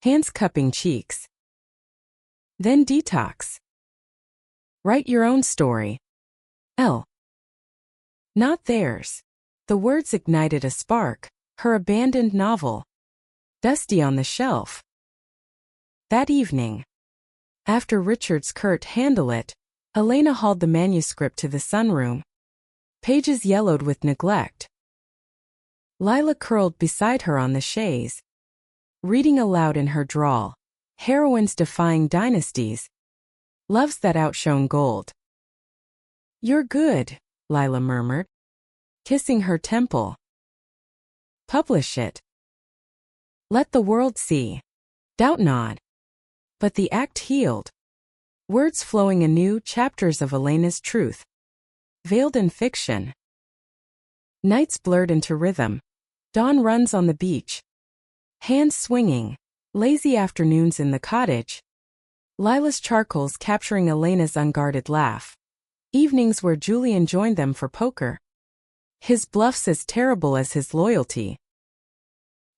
Hands cupping cheeks. Then detox. Write your own story. L. Not theirs. The words ignited a spark. Her abandoned novel. Dusty on the shelf. That evening, after Richard's curt handle it, Elena hauled the manuscript to the sunroom. Pages yellowed with neglect. Lila curled beside her on the chaise, reading aloud in her drawl. Heroines defying dynasties. Loves that outshone gold. You're good, Lila murmured, kissing her temple. Publish it. Let the world see. Doubt not. But the act healed. Words flowing anew, chapters of Elena's truth. Veiled in fiction. Nights blurred into rhythm. Dawn runs on the beach. Hands swinging. Lazy afternoons in the cottage. Lila's charcoals capturing Elena's unguarded laugh. Evenings where Julian joined them for poker. His bluffs as terrible as his loyalty.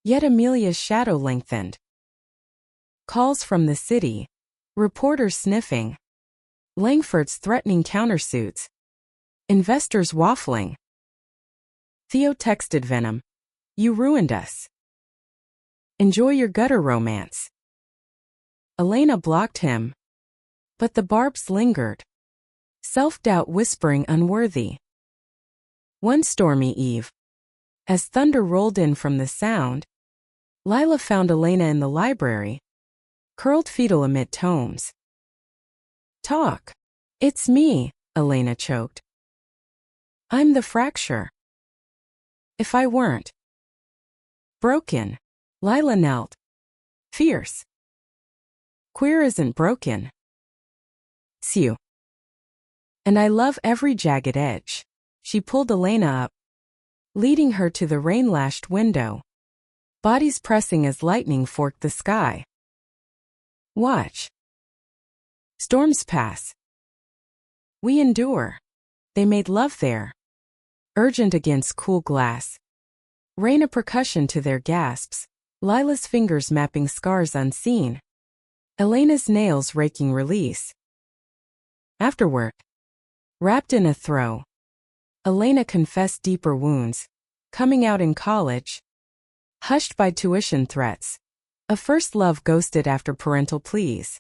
Yet Amelia's shadow lengthened. Calls from the city. Reporters sniffing. Langford's threatening countersuits. Investors waffling. Theo texted Venom. You ruined us. Enjoy your gutter romance. Elena blocked him. But the barbs lingered. Self-doubt whispering unworthy. One stormy eve, as thunder rolled in from the sound, Lila found Elena in the library, curled fetal amid tomes. Talk. It's me, Elena choked. I'm the fracture. If I weren't broken, Lila knelt. Fierce. Queer isn't broken. Sew. And I love every jagged edge. She pulled Elena up, leading her to the rain-lashed window. Bodies pressing as lightning forked the sky. Watch. Storms pass. We endure. They made love there. Urgent against cool glass. Rain a percussion to their gasps. Lila's fingers mapping scars unseen. Elena's nails raking release. Afterward. Wrapped in a throe. Elena confessed deeper wounds. Coming out in college. Hushed by tuition threats. A first love ghosted after parental pleas.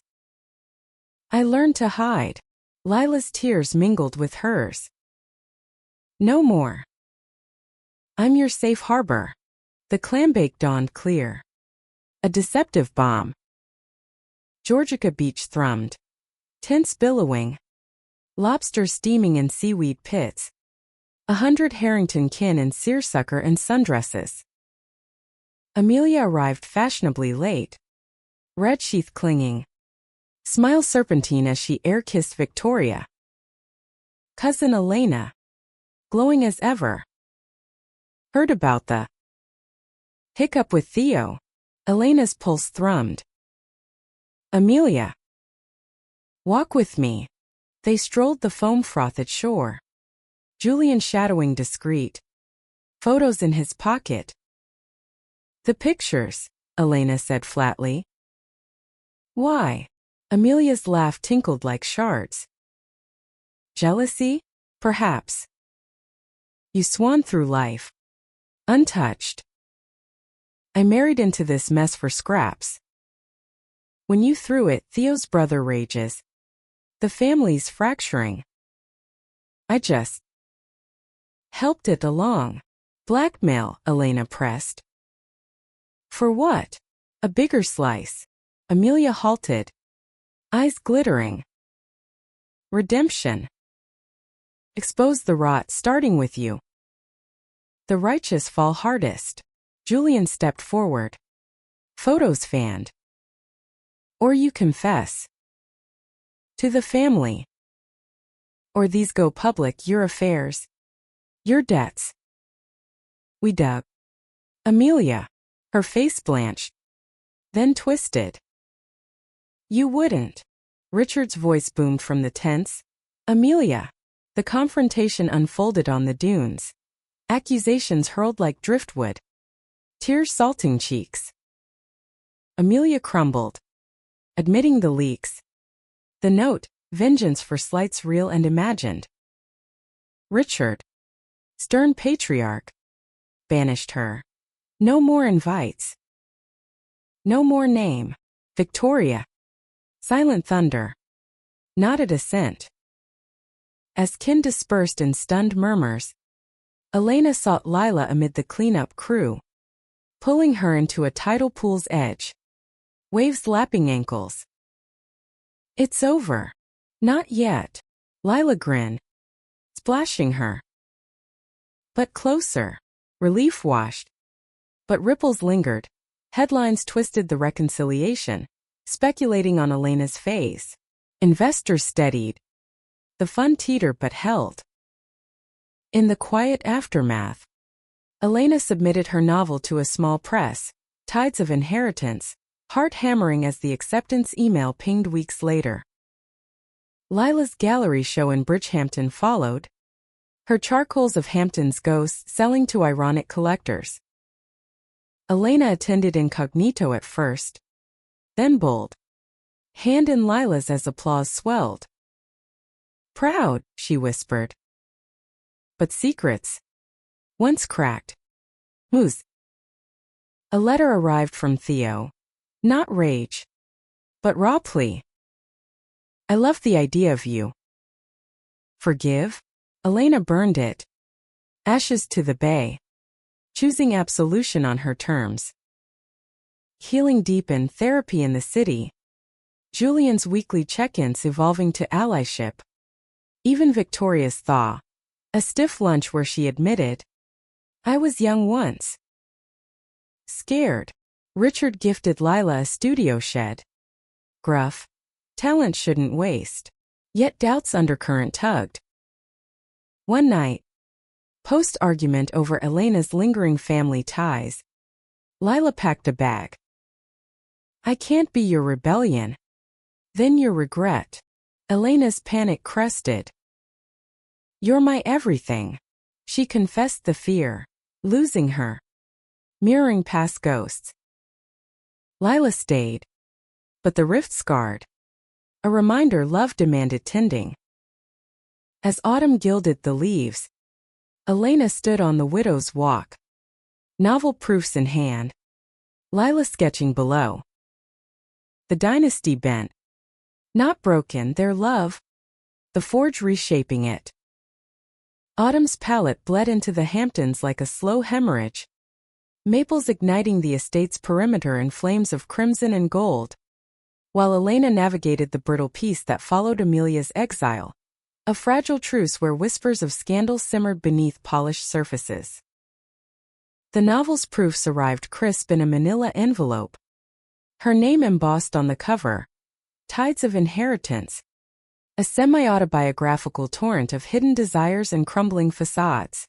I learned to hide. Lila's tears mingled with hers. No more. I'm your safe harbor. The clambake dawned clear. A deceptive bomb. Georgia Beach thrummed. Tents billowing. Lobsters steaming in seaweed pits. 100 Harrington kin in seersucker and sundresses. Amelia arrived fashionably late. Red sheath clinging. Smile serpentine as she air-kissed Victoria. Cousin Elena. Glowing as ever. Heard about the hiccup with Theo. Elena's pulse thrummed. Amelia. Walk with me. They strolled the foam-frothed shore. Julian shadowing discreet. Photos in his pocket. The pictures, Elena said flatly. Why? Amelia's laugh tinkled like shards. Jealousy? Perhaps. You swan through life. Untouched. I married into this mess for scraps. When you threw it, Theo's brother rages. The family's fracturing. I just helped it along. Blackmail, Elena pressed. For what? A bigger slice. Amelia halted, eyes glittering. Redemption. Expose the rot starting with you. The righteous fall hardest. Julian stepped forward. Photos fanned. Or you confess. To the family. Or these go public, your affairs. Your debts. We dug. Amelia. Her face blanched. Then twisted. You wouldn't. Richard's voice boomed from the tents. Amelia. The confrontation unfolded on the dunes. Accusations hurled like driftwood. Tears salting cheeks. Amelia crumbled. Admitting the leaks. The note, vengeance for slights real and imagined. Richard. Stern patriarch. Banished her. No more invites. No more name. Victoria. Silent thunder. Nodded assent. As kin dispersed in stunned murmurs, Elena sought Lila amid the cleanup crew, pulling her into a tidal pool's edge. Waves lapping ankles. It's over. Not yet. Lila grinned, splashing her. But closer. Relief washed. But ripples lingered. Headlines twisted the reconciliation, speculating on Elena's face. Investors steadied. The fun teetered but held. In the quiet aftermath, Elena submitted her novel to a small press, Tides of Inheritance, heart-hammering as the acceptance email pinged weeks later. Lila's gallery show in Bridgehampton followed, her charcoals of Hamptons ghosts selling to ironic collectors. Elena attended incognito at first, then bold. Hand in Lila's as applause swelled. Proud, she whispered. But secrets. Once cracked. Moose. A letter arrived from Theo. Not rage. But raw plea. I love the idea of you. Forgive? Elena burned it. Ashes to the bay. Choosing absolution on her terms. Healing deepened, therapy in the city. Julian's weekly check-ins evolving to allyship. Even Victoria's thaw. A stiff lunch where she admitted, I was young once. Scared. Richard gifted Lila a studio shed. Gruff. Talent shouldn't waste. Yet doubts undercurrent tugged. One night, post-argument over Elena's lingering family ties, Lila packed a bag. I can't be your rebellion. Then your regret. Elena's panic crested. You're my everything. She confessed the fear. Losing her. Mirroring past ghosts. Lila stayed. But the rift scarred. A reminder love demanded tending. As autumn gilded the leaves, Elena stood on the widow's walk. Novel proofs in hand. Lila sketching below. The dynasty bent. Not broken, their love. The forge reshaping it. Autumn's palette bled into the Hamptons like a slow hemorrhage. Maples igniting the estate's perimeter in flames of crimson and gold. While Elena navigated the brittle peace that followed Amelia's exile. A fragile truce where whispers of scandal simmered beneath polished surfaces. The novel's proofs arrived crisp in a manila envelope. Her name embossed on the cover. Tides of Inheritance. A semi-autobiographical torrent of hidden desires and crumbling facades.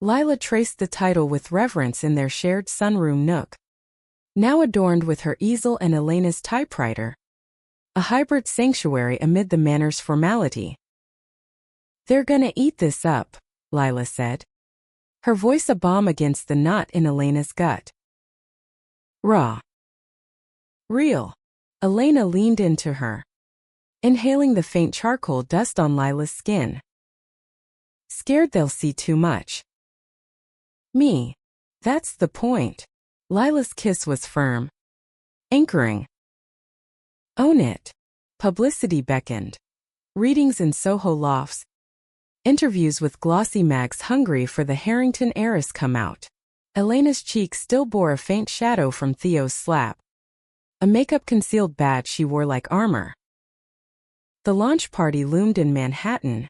Lila traced the title with reverence in their shared sunroom nook. Now adorned with her easel and Elena's typewriter. A hybrid sanctuary amid the manor's formality. They're gonna eat this up, Lila said. Her voice a bomb against the knot in Elena's gut. Raw. Real. Elena leaned into her, inhaling the faint charcoal dust on Lila's skin. Scared they'll see too much. Me. That's the point. Lila's kiss was firm. Anchoring. Own it. Publicity beckoned. Readings in Soho lofts. Interviews with glossy mags hungry for the Harrington heiress come out. Elena's cheek still bore a faint shadow from Theo's slap. A makeup-concealed badge she wore like armor. The launch party loomed in Manhattan.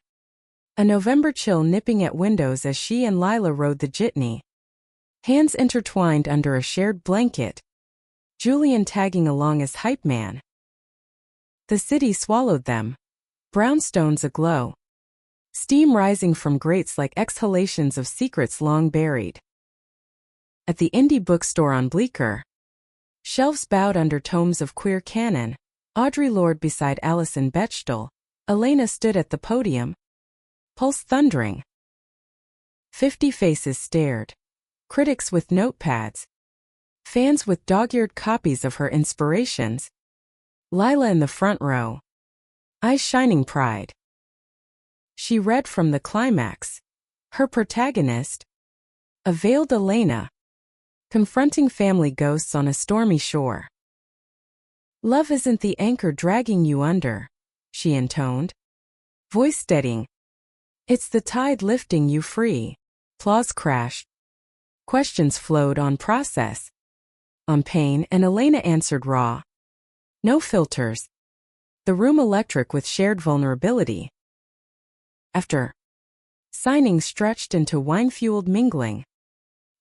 A November chill nipping at windows as she and Lila rode the jitney. Hands intertwined under a shared blanket. Julian tagging along as hype man. The city swallowed them. Brownstones aglow. Steam rising from grates like exhalations of secrets long buried. At the indie bookstore on Bleecker. Shelves bowed under tomes of queer canon. Audre Lorde beside Alison Bechdel. Elena stood at the podium. Pulse thundering. 50 faces stared. Critics with notepads. Fans with dog-eared copies of her inspirations. Lila in the front row. Eyes shining pride. She read from the climax. Her protagonist. A veiled Elena. Confronting family ghosts on a stormy shore. Love isn't the anchor dragging you under, she intoned. Voice steadying. It's the tide lifting you free. Applause crashed. Questions flowed on process. On pain, and Elena answered raw. No filters. The room electric with shared vulnerability. After. Signing stretched into wine-fueled mingling.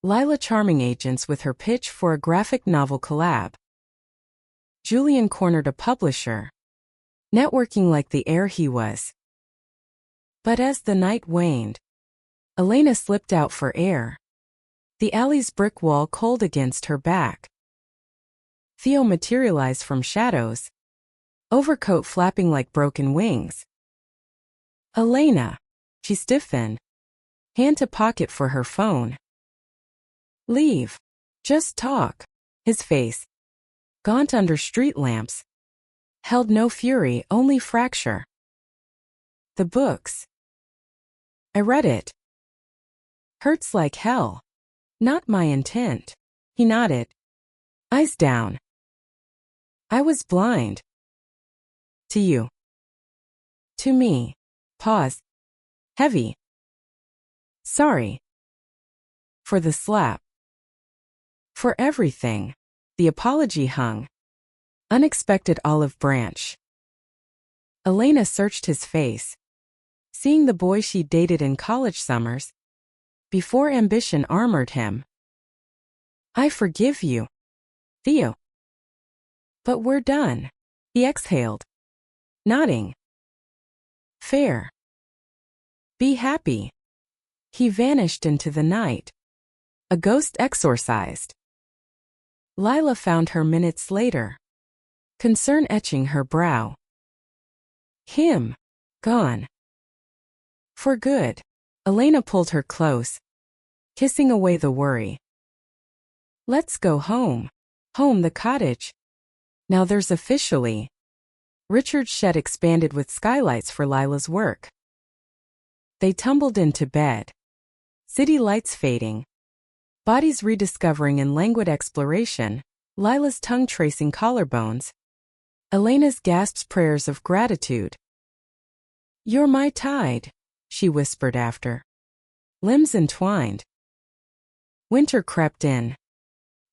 Lila charming agents with her pitch for a graphic novel collab. Julian cornered a publisher. Networking like the heir he was. But as the night waned, Elena slipped out for air. The alley's brick wall cold against her back. Theo materialized from shadows. Overcoat flapping like broken wings. Elena. She stiffened. Hand to pocket for her phone. Leave. Just talk. His face, gaunt under street lamps, held no fury, only fracture. The books. I read it. Hurts like hell. Not my intent. He nodded. Eyes down. I was blind. To you. To me. Pause. Heavy. Sorry. For the slap. For everything. The apology hung. Unexpected olive branch. Elena searched his face. Seeing the boy she dated in college summers. Before ambition armored him. I forgive you. Theo. But we're done. He exhaled. Nodding. Fair. Be happy. He vanished into the night. A ghost exorcised. Lila found her minutes later. Concern etching her brow. Him. Gone. For good. Elena pulled her close, kissing away the worry. Let's go home. Home, the cottage. Now there's officially. Richard's shed expanded with skylights for Lila's work. They tumbled into bed. City lights fading. Bodies rediscovering in languid exploration. Lila's tongue tracing collarbones. Elena's gasps prayers of gratitude. You're my tide, she whispered after. Limbs entwined. Winter crept in.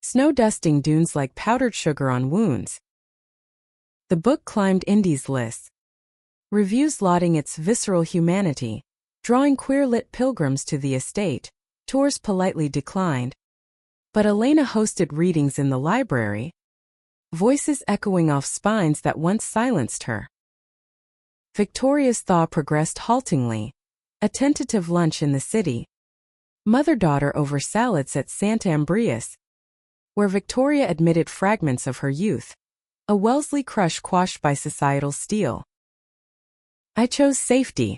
Snow dusting dunes like powdered sugar on wounds. The book climbed Indie's lists. Reviews lauding its visceral humanity, drawing queer-lit pilgrims to the estate. Tours politely declined. But Elena hosted readings in the library. Voices echoing off spines that once silenced her. Victoria's thaw progressed haltingly. A tentative lunch in the city. Mother-daughter over salads at St. Ambrius, where Victoria admitted fragments of her youth. A Wellesley crush quashed by societal steel. I chose safety.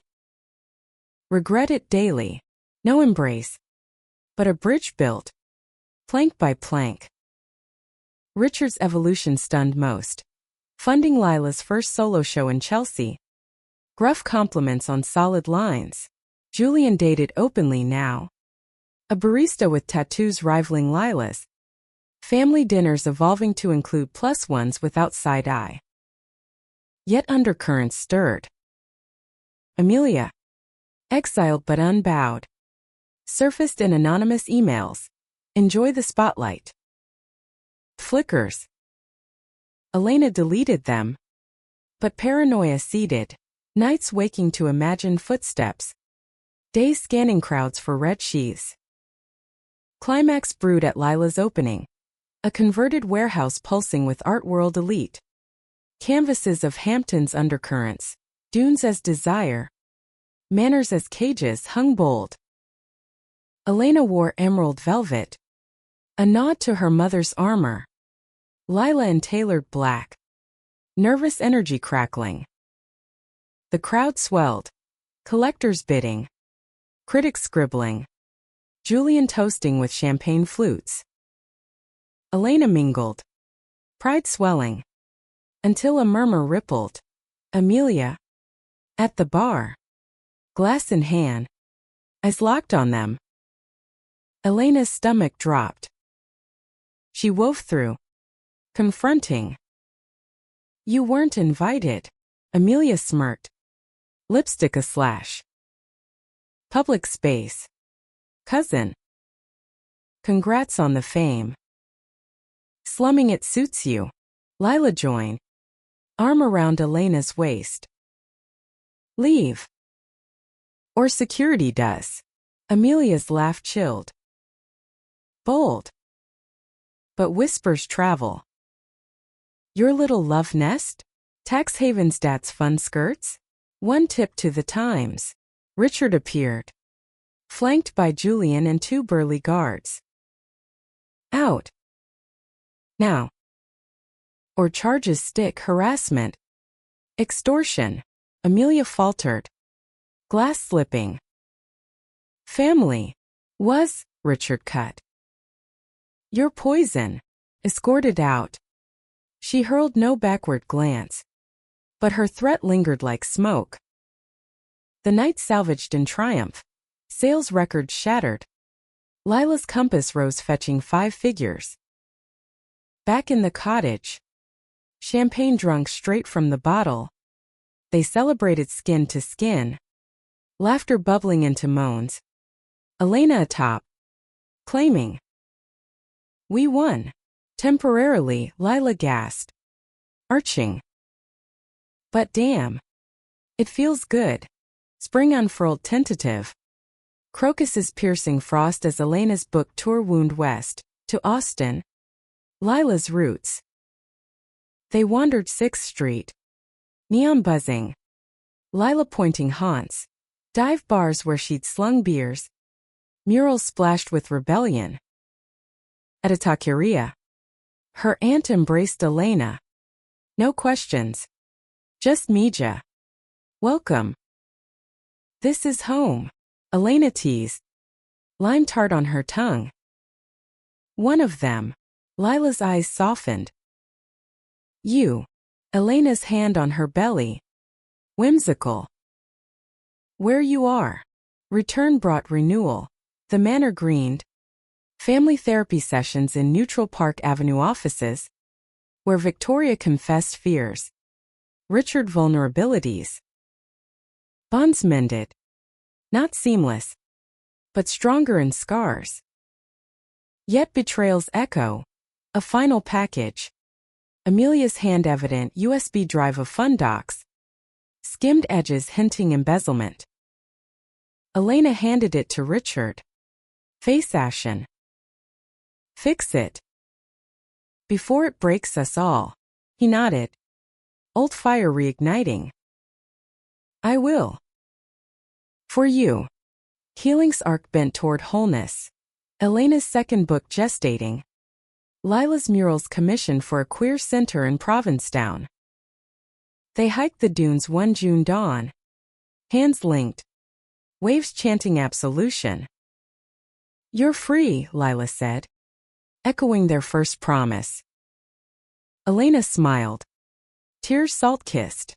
Regret it daily. No embrace. But a bridge built. Plank by plank. Richard's evolution stunned most. Funding Lila's first solo show in Chelsea. Gruff compliments on solid lines. Julian dated openly now. A barista with tattoos rivaling Lila's. Family dinners evolving to include plus ones without side eye. Yet undercurrents stirred. Amelia, exiled but unbowed, surfaced in anonymous emails. Enjoy the spotlight. Flickers. Elena deleted them. But paranoia seeded. Nights waking to imagine footsteps. Days scanning crowds for red sheaths. Climax brewed at Lila's opening. A converted warehouse pulsing with art world elite. Canvases of Hamptons undercurrents. Dunes as desire. Manners as cages hung bold. Elena wore emerald velvet. A nod to her mother's armor. Lila in tailored black. Nervous energy crackling. The crowd swelled. Collectors bidding. Critics scribbling. Julian toasting with champagne flutes. Elena mingled. Pride swelling. Until a murmur rippled. Amelia. At the bar. Glass in hand. Eyes locked on them. Elena's stomach dropped. She wove through. Confronting. You weren't invited. Amelia smirked. Lipstick a slash. Public space. Cousin. Congrats on the fame. Slumming it suits you. Lila joined. Arm around Elena's waist. Leave. Or security does. Amelia's laugh chilled. Bold. But whispers travel. Your little love nest? Tax havens dad's fun skirts? One tip to the Times. Richard appeared. Flanked by Julian and two burly guards. Out. Now. Or charges stick harassment. Extortion. Amelia faltered. Glass slipping. Family. Was, Richard cut. Your poison. Escorted out. She hurled no backward glance. But her threat lingered like smoke. The night salvaged in triumph. Sales records shattered. Lila's compass rose fetching 5 figures. Back in the cottage. Champagne drunk straight from the bottle. They celebrated skin to skin. Laughter bubbling into moans. Elena atop. Claiming. We won. Temporarily, Lila gasped. Arching. But damn. It feels good. Spring unfurled tentative. Crocuses piercing frost as Elena's book tour wound west, to Austin. Lila's roots. They wandered 6th Street. Neon buzzing. Lila pointing haunts. Dive bars where she'd slung beers. Murals splashed with rebellion. At a taqueria. Her aunt embraced Elena. No questions. Just Mija. Welcome. This is home. Elena teased. Lime tart on her tongue. One of them. Lila's eyes softened. You. Elena's hand on her belly. Whimsical. Where you are. Return brought renewal. The manor greened. Family therapy sessions in Neutral Park Avenue offices. Where Victoria confessed fears. Richard vulnerabilities. Bonds mended. Not seamless. But stronger in scars. Yet betrayals echo. A final package. Amelia's hand evident USB drive of fun docs. Skimmed edges hinting embezzlement. Elena handed it to Richard. Face ashen. Fix it. Before it breaks us all. He nodded. Old fire reigniting. I will. For you. Healing's arc bent toward wholeness. Elena's second book gestating. Lila's murals commissioned for a queer center in Provincetown. They hiked the dunes one June dawn. Hands linked. Waves chanting absolution. You're free, Lila said. Echoing their first promise. Elena smiled. Tears salt-kissed.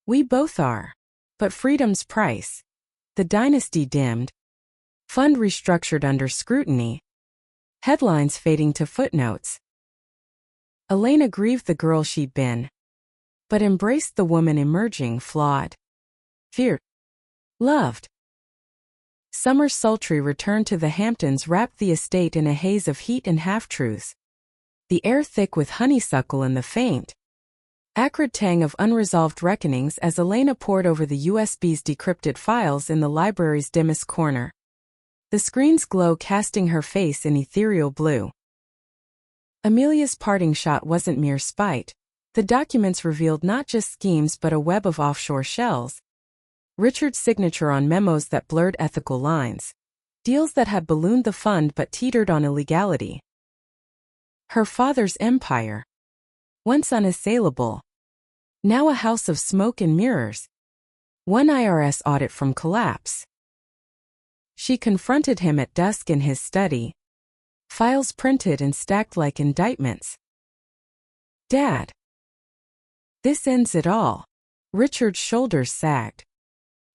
We both are. But freedom's price. The Dynasty dimmed. Fund restructured under scrutiny. Headlines fading to footnotes. Elena grieved the girl she'd been. But embraced the woman emerging flawed. Feared. Loved. Summer's sultry return to the Hamptons wrapped the estate in a haze of heat and half-truths. The air thick with honeysuckle and the faint, acrid tang of unresolved reckonings as Elena pored over the USB's decrypted files in the library's dimmest corner. The screen's glow casting her face in ethereal blue. Amelia's parting shot wasn't mere spite. The documents revealed not just schemes but a web of offshore shells. Richard's signature on memos that blurred ethical lines. Deals that had ballooned the fund but teetered on illegality. Her father's empire. Once unassailable. Now a house of smoke and mirrors. One IRS audit from collapse. She confronted him at dusk in his study. Files printed and stacked like indictments. Dad. This ends it all. Richard's shoulders sagged.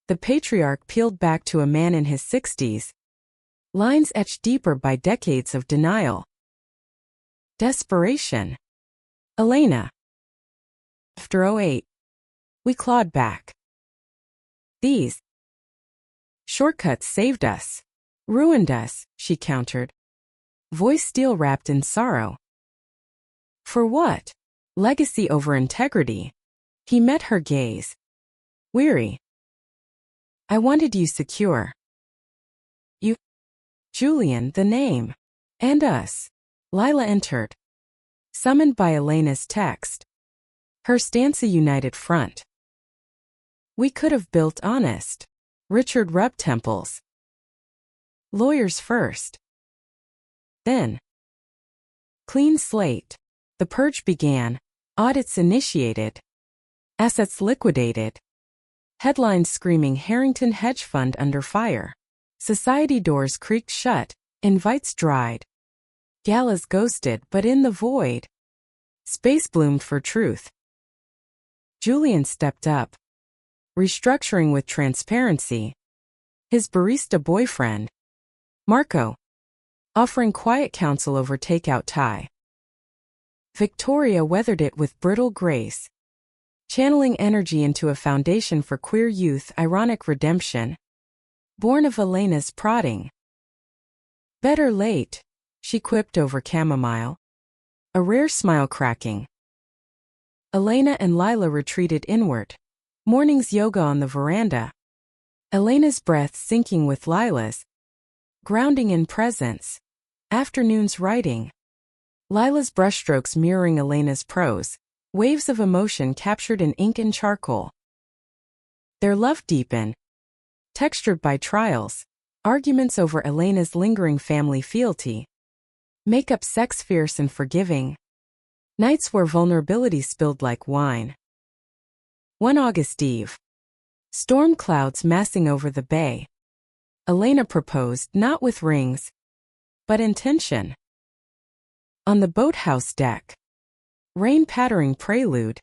The patriarch peeled back to a man in his 60s. Lines etched deeper by decades of denial. Desperation. Elena. After 08. We clawed back. These shortcuts saved us. Ruined us, she countered. Voice steel wrapped in sorrow. For what? Legacy over integrity. He met her gaze. Weary. I wanted you secure. You. Julian, the name. And us. Lila entered. Summoned by Elena's text. Her stance a united front. We could have built honest. Richard rubbed temples. Lawyers first. Then. Clean slate. The purge began. Audits initiated. Assets liquidated. Headlines screaming Harrington hedge fund under fire. Society doors creaked shut. Invites dried. Galas ghosted, but in the void. Space bloomed for truth. Julian stepped up. Restructuring with transparency. His barista boyfriend. Marco. Offering quiet counsel over takeout Thai. Victoria weathered it with brittle grace. Channeling energy into a foundation for queer youth, ironic redemption. Born of Elena's prodding. Better late, she quipped over chamomile. A rare smile cracking. Elena and Lila retreated inward. Morning's yoga on the veranda. Elena's breath syncing with Lila's. Grounding in presence. Afternoon's writing. Lila's brushstrokes mirroring Elena's prose. Waves of emotion captured in ink and charcoal. Their love deepened. Textured by trials. Arguments over Elena's lingering family fealty. Makeup sex fierce and forgiving. Nights where vulnerability spilled like wine. One August Eve. Storm clouds massing over the bay. Elena proposed not with rings, but intention. On the boathouse deck. Rain pattering prelude.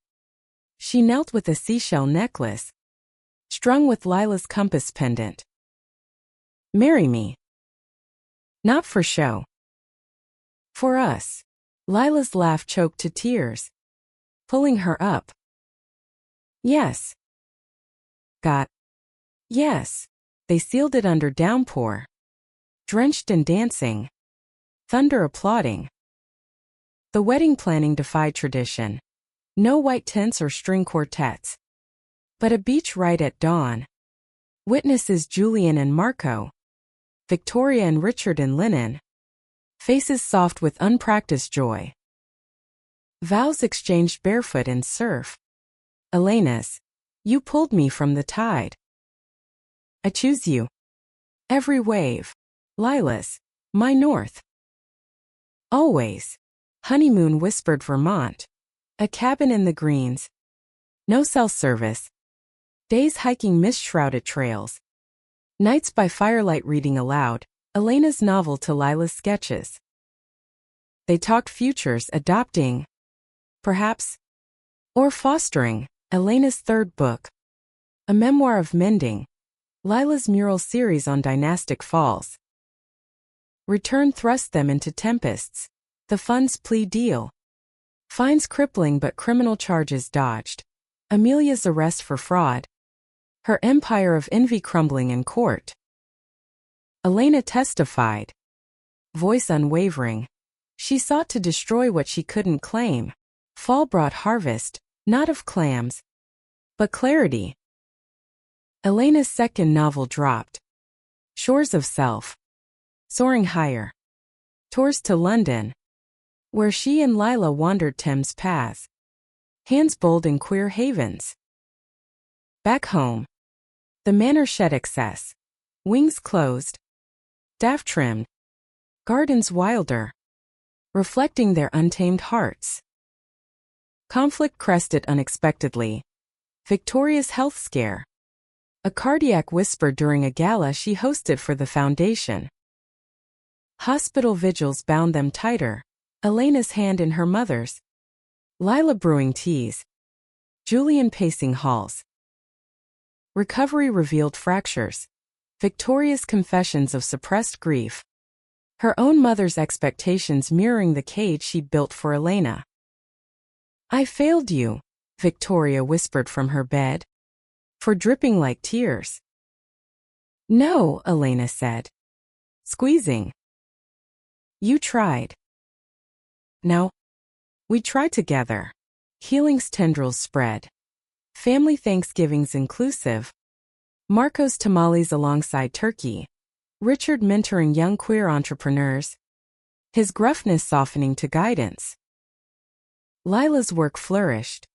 She knelt with a seashell necklace. Strung with Lila's compass pendant. Marry me. Not for show. For us. Lila's laugh choked to tears. Pulling her up. Yes. Got. Yes. They sealed it under downpour. Drenched and dancing. Thunder applauding. The wedding planning defied tradition. No white tents or string quartets. But a beach ride at dawn. Witnesses Julian and Marco. Victoria and Richard in linen. Faces soft with unpracticed joy. Vows exchanged barefoot in surf. Elena's. You pulled me from the tide. I choose you. Every wave. Lila's. My north. Always. Honeymoon whispered Vermont. A cabin in the greens. No cell service. Days hiking mist-shrouded trails. Nights by firelight reading aloud. Elena's novel to Lila's sketches. They talked futures, adopting. Perhaps. Or fostering. Elena's third book. A memoir of mending. Lila's mural series on dynastic falls. Return thrust them into tempests. The fund's plea deal. Fines crippling but criminal charges dodged. Amelia's arrest for fraud. Her empire of envy crumbling in court. Elena testified, voice unwavering. She sought to destroy what she couldn't claim. Fall brought harvest, not of clams, but clarity. Elena's second novel dropped. Shores of Self. Soaring higher. Tours to London, where she and Lila wandered Thames paths. Hands bold in queer havens. Back home. The manor shed excess. Wings closed. Staff trimmed. Gardens wilder. Reflecting their untamed hearts. Conflict crested unexpectedly. Victoria's health scare. A cardiac whisper during a gala she hosted for the foundation. Hospital vigils bound them tighter. Elena's hand in her mother's. Lila brewing teas. Julian pacing halls. Recovery revealed fractures. Victoria's confessions of suppressed grief. Her own mother's expectations mirroring the cage she'd built for Elena. I failed you, Victoria whispered from her bed. For dripping like tears. No, Elena said. Squeezing. You tried. Now, we try together. Healing's tendrils spread. Family Thanksgivings inclusive. Marco's tamales alongside turkey. Richard mentoring young queer entrepreneurs. His gruffness softening to guidance. Lila's work flourished.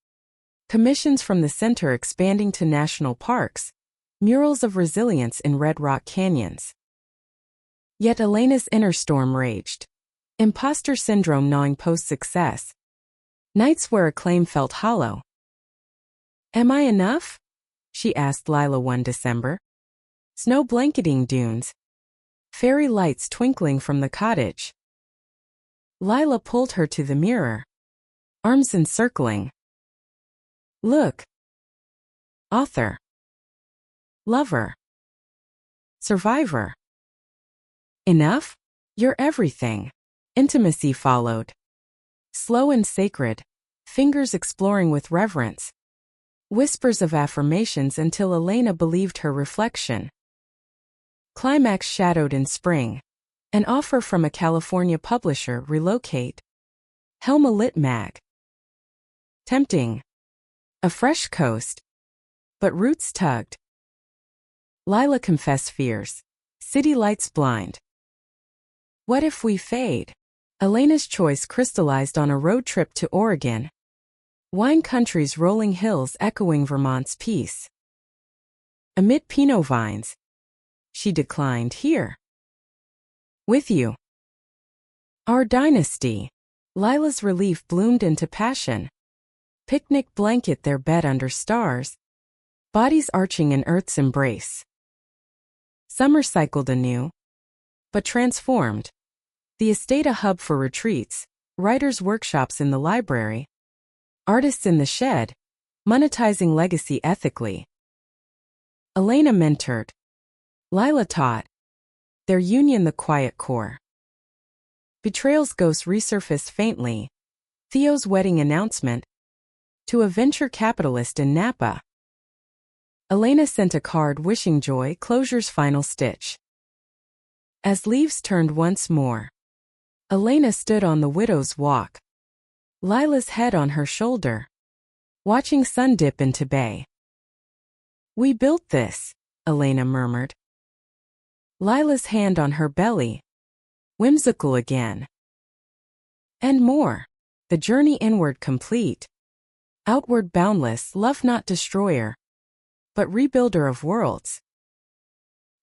Commissions from the center expanding to national parks. Murals of resilience in Red Rock canyons. Yet Elena's inner storm raged. Imposter syndrome gnawing post-success. Nights where acclaim felt hollow. Am I enough? She asked Lila one December. Snow blanketing dunes. Fairy lights twinkling from the cottage. Lila pulled her to the mirror. Arms encircling. Look. Author. Lover. Survivor. Enough? You're everything. Intimacy followed. Slow and sacred. Fingers exploring with reverence. Whispers of affirmations until Elena believed her reflection. Climax shadowed in spring. An offer from a California publisher, relocate. Helma Lit Mag. Tempting. A fresh coast. But roots tugged. Lila confessed fears. City lights blind. What if we fade? Elena's choice crystallized on a road trip to Oregon. Wine country's rolling hills echoing Vermont's peace. Amid Pinot vines. She declined here. With you. Our dynasty. Lila's relief bloomed into passion. Picnic blanket their bed under stars. Bodies arching in earth's embrace. Summer cycled anew. But transformed. The estate a hub for retreats. Writers' workshops in the library. Artists in the shed. Monetizing legacy ethically. Elena mentored. Lila taught. Their union the quiet core. Betrayal's ghosts resurfaced faintly. Theo's wedding announcement. To a venture capitalist in Napa. Elena sent a card wishing joy closure's final stitch. As leaves turned once more. Elena stood on the widow's walk. Lila's head on her shoulder. Watching sun dip into bay. We built this, Elena murmured. Lila's hand on her belly. Whimsical again. And more. The journey inward complete. Outward boundless, love not destroyer, but rebuilder of worlds.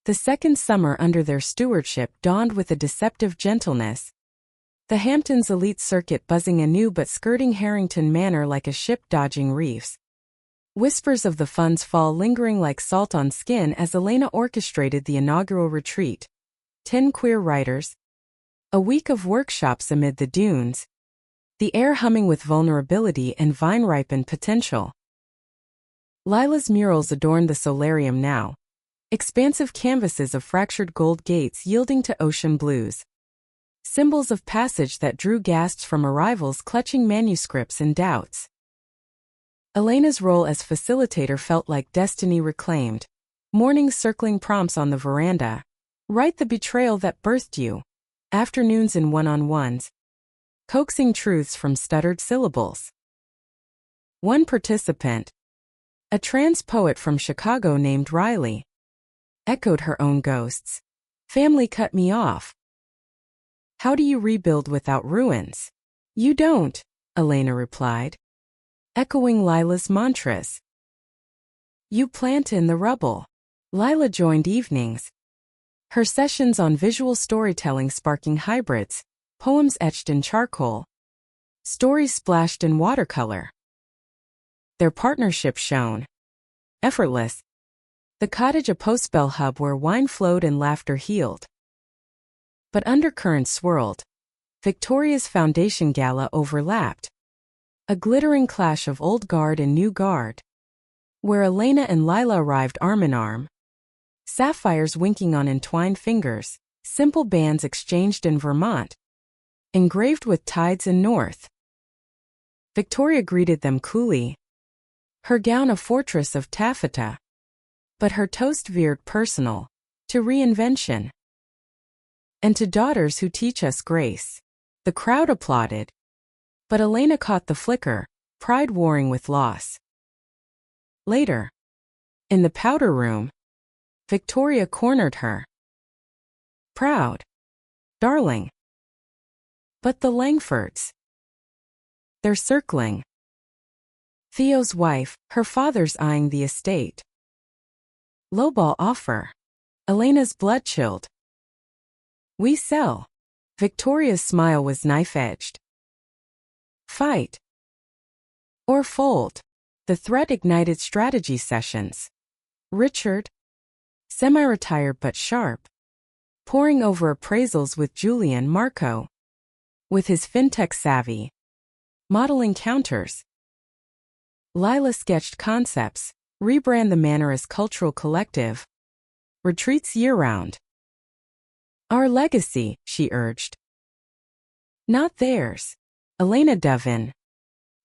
The second summer under their stewardship dawned with a deceptive gentleness. The Hamptons elite circuit buzzing anew but skirting Harrington Manor like a ship dodging reefs. Whispers of the fun's fall lingering like salt on skin as Elena orchestrated the inaugural retreat. 10 queer writers. A week of workshops amid the dunes. The air humming with vulnerability and vine-ripened potential. Lila's murals adorned the solarium now. Expansive canvases of fractured gold gates yielding to ocean blues. Symbols of passage that drew gasps from arrivals clutching manuscripts and doubts. Elena's role as facilitator felt like destiny reclaimed. Mornings circling prompts on the veranda. Write the betrayal that birthed you. Afternoons in one-on-ones. Coaxing truths from stuttered syllables. One participant, a trans poet from Chicago named Riley, echoed her own ghosts. Family cut me off. How do you rebuild without ruins? You don't, Elena replied, echoing Lila's mantras. You plant in the rubble. Lila joined evenings, her sessions on visual storytelling sparking hybrids, poems etched in charcoal, stories splashed in watercolor. Their partnership shone. Effortless. The cottage a post-bell hub where wine flowed and laughter healed. But undercurrents swirled. Victoria's foundation gala overlapped. A glittering clash of old guard and new guard. Where Elena and Lila arrived arm in arm. Sapphires winking on entwined fingers, simple bands exchanged in Vermont. Engraved with tides and north. Victoria greeted them coolly. Her gown a fortress of taffeta. But her toast veered personal, to reinvention. And to daughters who teach us grace. The crowd applauded. But Elena caught the flicker, pride warring with loss. Later, in the powder room, Victoria cornered her. Proud. Darling. But the Langfords. They're circling. Theo's wife, her father's eyeing the estate. Lowball offer. Elena's blood chilled. We sell. Victoria's smile was knife-edged. Fight. Or fold. The threat ignited strategy sessions. Richard, semi-retired but sharp, poring over appraisals with Julian Marco. With his fintech savvy, modeling counters. Lila sketched concepts, rebrand the manor as cultural collective. Retreats year-round. Our legacy, she urged. Not theirs. Elena dove in.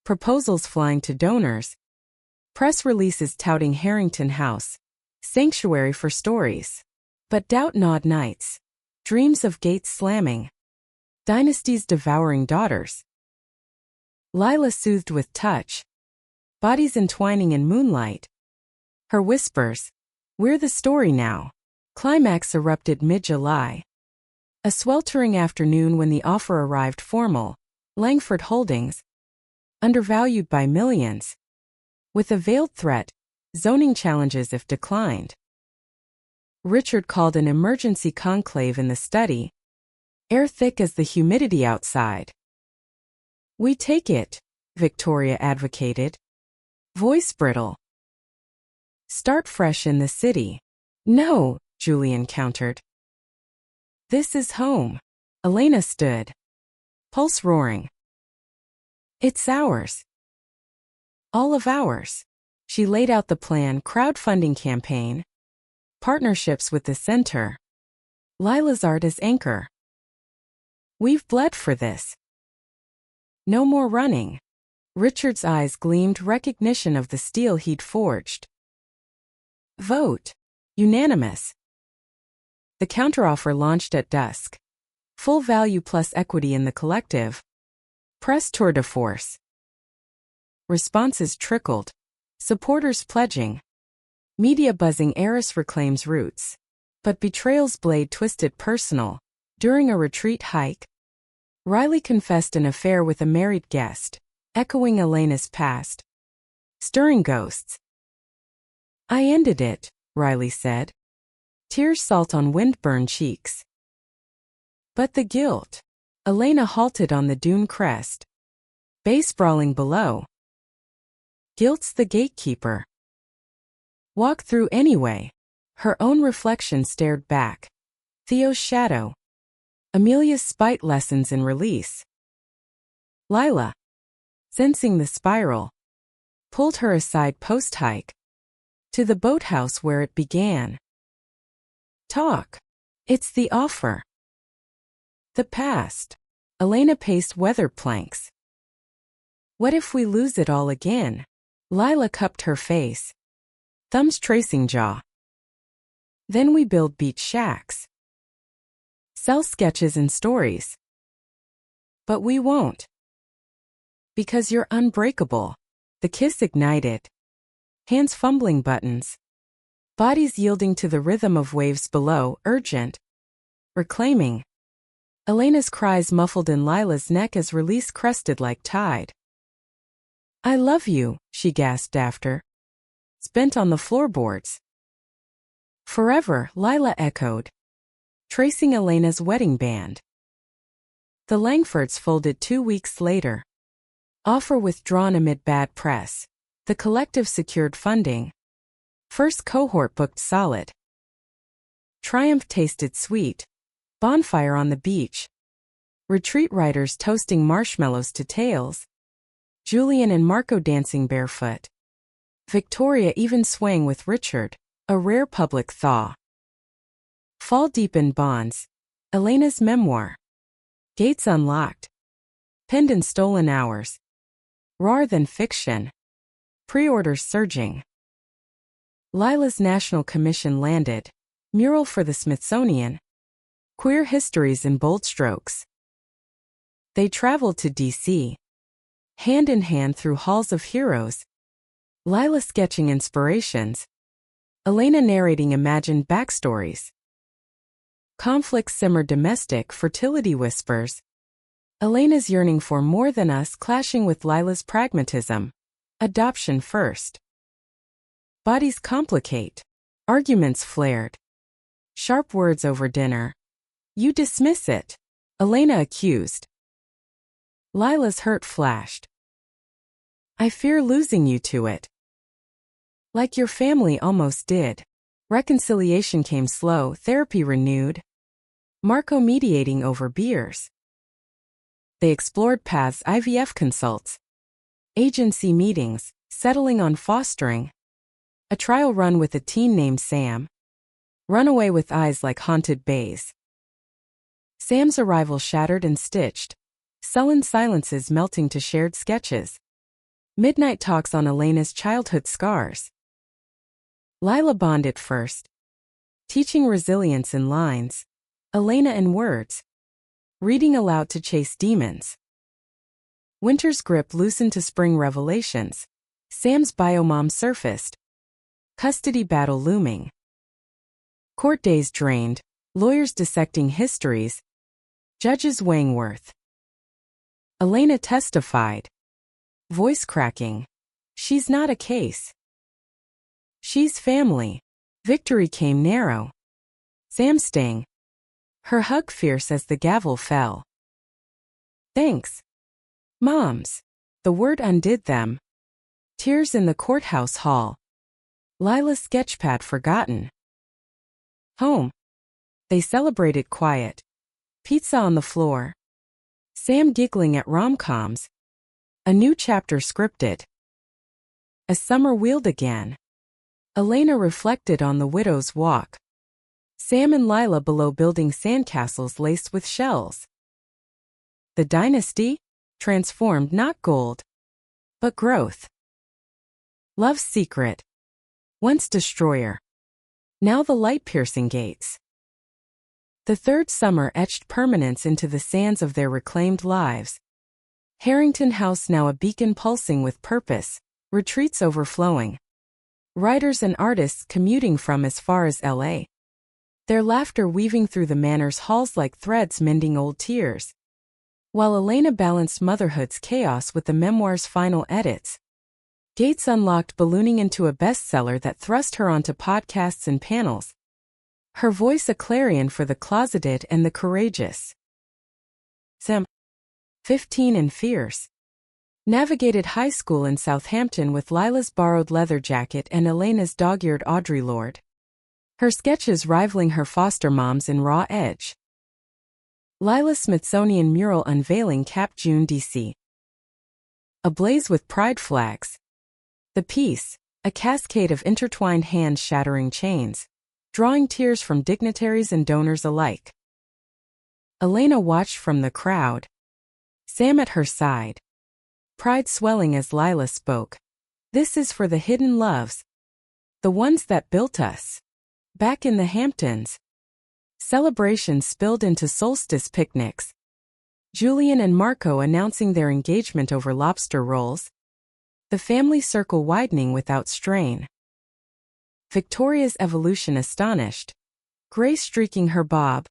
Proposals flying to donors. Press releases touting Harrington House, sanctuary for stories. But doubt gnawed nights. Dreams of gates slamming. Dynasty's devouring daughters. Lila soothed with touch. Bodies entwining in moonlight. Her whispers. We're the story now. Climax erupted mid-July. A sweltering afternoon when the offer arrived formal. Langford Holdings. Undervalued by millions. With a veiled threat, zoning challenges if declined. Richard called an emergency conclave in the study. Air thick as the humidity outside. We take it, Victoria advocated. Voice brittle. Start fresh in the city. No, Julian countered. This is home. Elena stood. Pulse roaring. It's ours. All of ours. She laid out the plan: crowdfunding campaign, partnerships with the center, Lila's art as anchor. We've bled for this. No more running. Richard's eyes gleamed recognition of the steel he'd forged. Vote. Unanimous. The counteroffer launched at dusk. Full value plus equity in the collective. Press tour de force. Responses trickled. Supporters pledging. Media buzzing. Heiress reclaims roots. But betrayal's blade twisted personal. During a retreat hike, Riley confessed an affair with a married guest, echoing Elena's past. Stirring ghosts. I ended it, Riley said. Tears salt on wind-burned cheeks. But the guilt. Elena halted on the dune crest. Bay sprawling below. Guilt's the gatekeeper. Walk through anyway. Her own reflection stared back. Theo's shadow. Amelia's spite lessons in release. Lila, sensing the spiral, pulled her aside post-hike. To the boathouse where it began. Talk. It's the offer. The past. Elena paced weather planks. What if we lose it all again? Lila cupped her face. Thumbs tracing jaw. Then we build beach shacks. Sell sketches and stories. But we won't. Because you're unbreakable. The kiss ignited. Hands fumbling buttons. Bodies yielding to the rhythm of waves below, urgent. Reclaiming. Elena's cries muffled in Lila's neck as release crested like tide. I love you, she gasped after. Spent on the floorboards. Forever, Lila echoed. Tracing Elena's wedding band. The Langfords folded 2 weeks later. Offer withdrawn amid bad press. The collective secured funding. First cohort booked solid. Triumph tasted sweet. Bonfire on the beach. Retreat riders toasting marshmallows to tails. Julian and Marco dancing barefoot. Victoria even swaying with Richard, a rare public thaw. Fall deepened bonds. Elena's memoir. Gates unlocked. Pinned in stolen hours. Rawer than fiction. Pre-orders surging. Lila's National Commission landed. Mural for the Smithsonian. Queer histories in bold strokes. They traveled to D.C. Hand in hand through halls of heroes. Lila sketching inspirations. Elena narrating imagined backstories. Conflicts simmer domestic fertility whispers. Elena's yearning for more than us clashing with Lila's pragmatism. Adoption first. Bodies complicate. Arguments flared. Sharp words over dinner. You dismiss it. Elena accused. Lila's hurt flashed. I fear losing you to it. Like your family almost did. Reconciliation came slow, therapy renewed. Marco mediating over beers. They explored paths, IVF consults. Agency meetings, settling on fostering. A trial run with a teen named Sam. Runaway with eyes like haunted bays. Sam's arrival shattered and stitched. Sullen silences melting to shared sketches. Midnight talks on Elena's childhood scars. Lila bonded first. Teaching resilience in lines. Elena in words. Reading aloud to chase demons. Winter's grip loosened to spring revelations. Sam's biomom surfaced. Custody battle looming. Court days drained. Lawyers dissecting histories. Judges weighing worth. Elena testified. Voice cracking. She's not a case. She's family. Victory came narrow. Sam sting. Her hug fierce as the gavel fell. Thanks. Moms. The word undid them. Tears in the courthouse hall. Lila's sketchpad forgotten. Home. They celebrated quiet. Pizza on the floor. Sam giggling at rom-coms. A new chapter scripted. As summer wheeled again. Elena reflected on the widow's walk. Sam and Lila below building sandcastles laced with shells. The Dynasty? Transformed not gold, but growth. Love's secret. Once destroyer. Now the light-piercing gates. The third summer etched permanence into the sands of their reclaimed lives. Harrington House now a beacon pulsing with purpose, retreats overflowing. Writers and artists commuting from as far as L.A. Their laughter weaving through the manor's halls like threads mending old tears. While Elena balanced motherhood's chaos with the memoir's final edits. Gates unlocked, ballooning into a bestseller that thrust her onto podcasts and panels. Her voice a clarion for the closeted and the courageous. Sam, 15 and fierce. Navigated high school in Southampton with Lila's borrowed leather jacket and Elena's dog-eared Audre Lorde. Her sketches rivaling her foster mom's in raw edge. Lila's Smithsonian mural unveiling capped June D.C. Ablaze with pride flags. The piece, a cascade of intertwined hands shattering chains, drawing tears from dignitaries and donors alike. Elena watched from the crowd. Sam at her side. Pride swelling as Lila spoke. This is for the hidden loves. The ones that built us. Back in the Hamptons. Celebrations spilled into solstice picnics. Julian and Marco announcing their engagement over lobster rolls. The family circle widening without strain. Victoria's evolution astonished. Grace streaking her bob.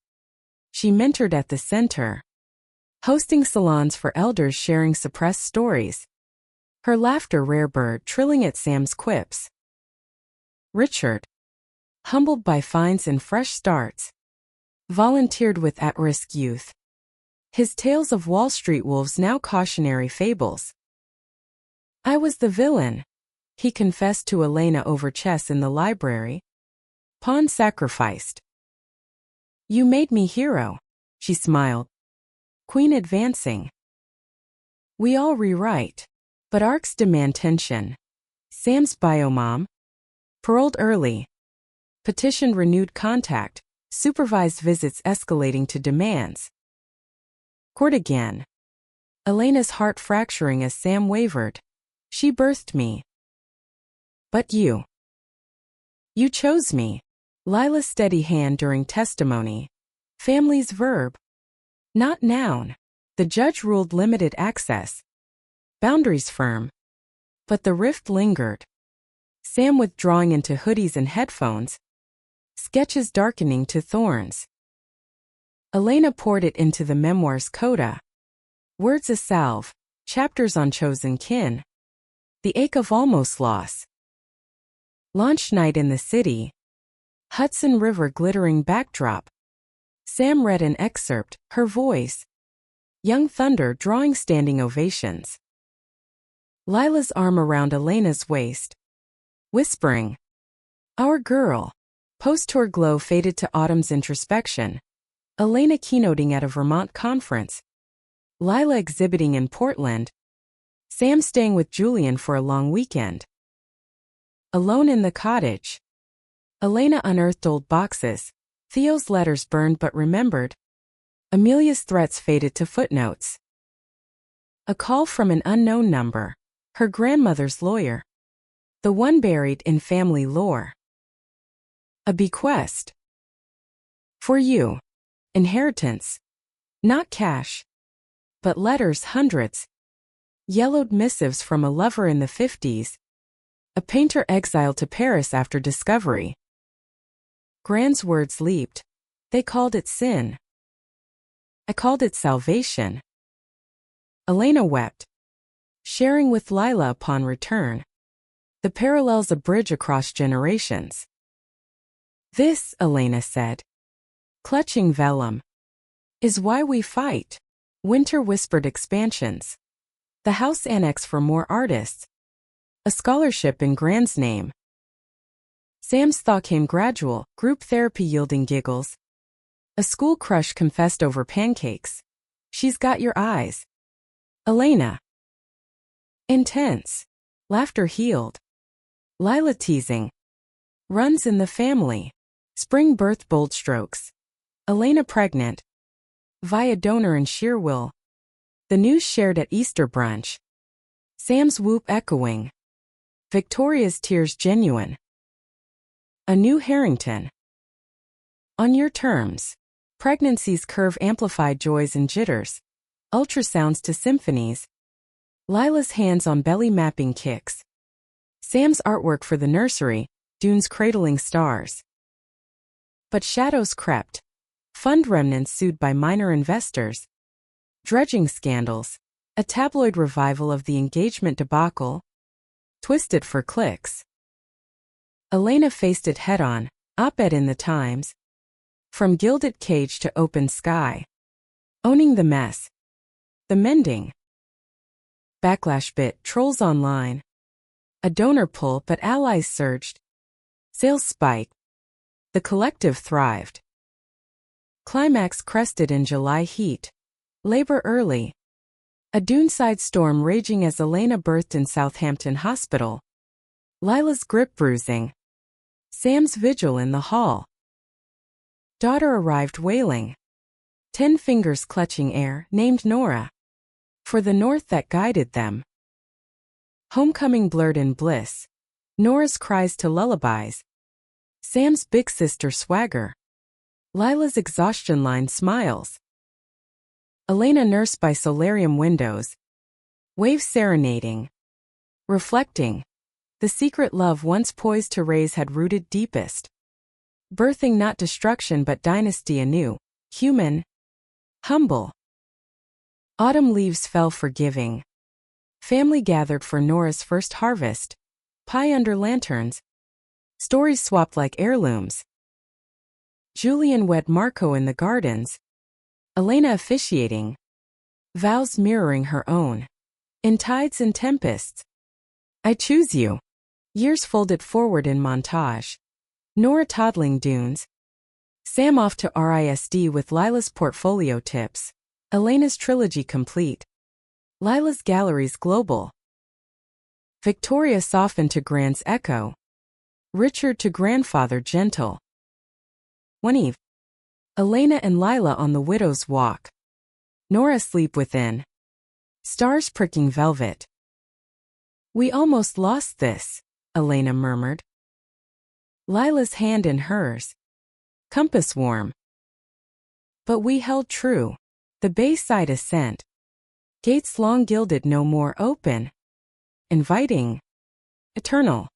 She mentored at the center. Hosting salons for elders sharing suppressed stories. Her laughter rare bird trilling at Sam's quips. Richard. Humbled by fines and fresh starts. Volunteered with at-risk youth. His tales of Wall Street wolves now cautionary fables. I was the villain, he confessed to Elena over chess in the library. Pawn sacrificed. You made me hero, she smiled. Queen advancing. We all rewrite, but arcs demand tension. Sam's biomom. Paroled early. Petitioned renewed contact, supervised visits escalating to demands. Court again. Elena's heart fracturing as Sam wavered. She birthed me. But you. You chose me. Lila's steady hand during testimony. Family's verb. Not noun. The judge ruled limited access. Boundaries firm. But the rift lingered. Sam withdrawing into hoodies and headphones. Sketches darkening to thorns. Elena poured it into the memoir's coda. Words a salve, chapters on chosen kin. The ache of almost loss. Launch night in the city. Hudson River glittering backdrop. Sam read an excerpt, her voice. Young thunder drawing standing ovations. Lila's arm around Elena's waist. Whispering. Our girl. Post-tour glow faded to autumn's introspection. Elena keynoting at a Vermont conference. Lila exhibiting in Portland. Sam staying with Julian for a long weekend. Alone in the cottage. Elena unearthed old boxes. Theo's letters burned but remembered. Amelia's threats faded to footnotes. A call from an unknown number. Her grandmother's lawyer. The one buried in family lore. A bequest. For you. Inheritance. Not cash. But letters hundreds. Yellowed missives from a lover in the 50s. A painter exiled to Paris after discovery. Grand's words leaped. They called it sin. I called it salvation. Elena wept. Sharing with Lila upon return. The parallels a bridge across generations. This, Elena said, clutching vellum, is why we fight. Winter whispered expansions. The house annex for more artists. A scholarship in Grand's name. Sam's thaw came gradual, group therapy yielding giggles. A school crush confessed over pancakes. She's got your eyes. Elena. Intense. Laughter healed. Lila teasing. Runs in the family. Spring birth bold strokes. Elena pregnant. Via donor and sheer will. The news shared at Easter brunch. Sam's whoop echoing. Victoria's tears genuine. A new Harrington. On your terms. Pregnancy's curve amplified joys and jitters. Ultrasounds to symphonies. Lila's hands on belly mapping kicks. Sam's artwork for the nursery, dunes cradling stars. But shadows crept. Fund remnants sued by minor investors. Dredging scandals. A tabloid revival of the engagement debacle. Twisted for clicks. Elena faced it head-on, op-ed in the Times. From gilded cage to open sky. Owning the mess. The mending. Backlash bit, trolls online. A donor pull but allies surged. Sales spiked. The collective thrived. Climax crested in July heat. Labor early. A duneside storm raging as Elena birthed in Southampton Hospital. Lila's grip bruising. Sam's vigil in the hall. Daughter arrived wailing. 10 fingers clutching air, named Nora. For the north that guided them. Homecoming blurred in bliss. Nora's cries to lullabies. Sam's big sister swagger. Lila's exhaustion line smiles. Elena nursed by solarium windows. Waves serenading. Reflecting. The secret love once poised to raise had rooted deepest. Birthing not destruction but dynasty anew. Human. Humble. Autumn leaves fell forgiving. Family gathered for Nora's first harvest. Pie under lanterns. Stories swapped like heirlooms. Julian wed Marco in the gardens. Elena officiating. Vows mirroring her own. In tides and tempests. I choose you. Years folded forward in montage. Nora toddling dunes. Sam off to RISD with Lila's portfolio tips. Elena's trilogy complete. Lila's galleries global. Victoria softened to Grand's echo. Richard to grandfather gentle. One eve. Elena and Lila on the widow's walk. Nora asleep within. Stars pricking velvet. We almost lost this, Elena murmured. Lila's hand in hers. Compass warm. But we held true. The Bayside ascent. Gates long gilded no more open. Inviting. Eternal.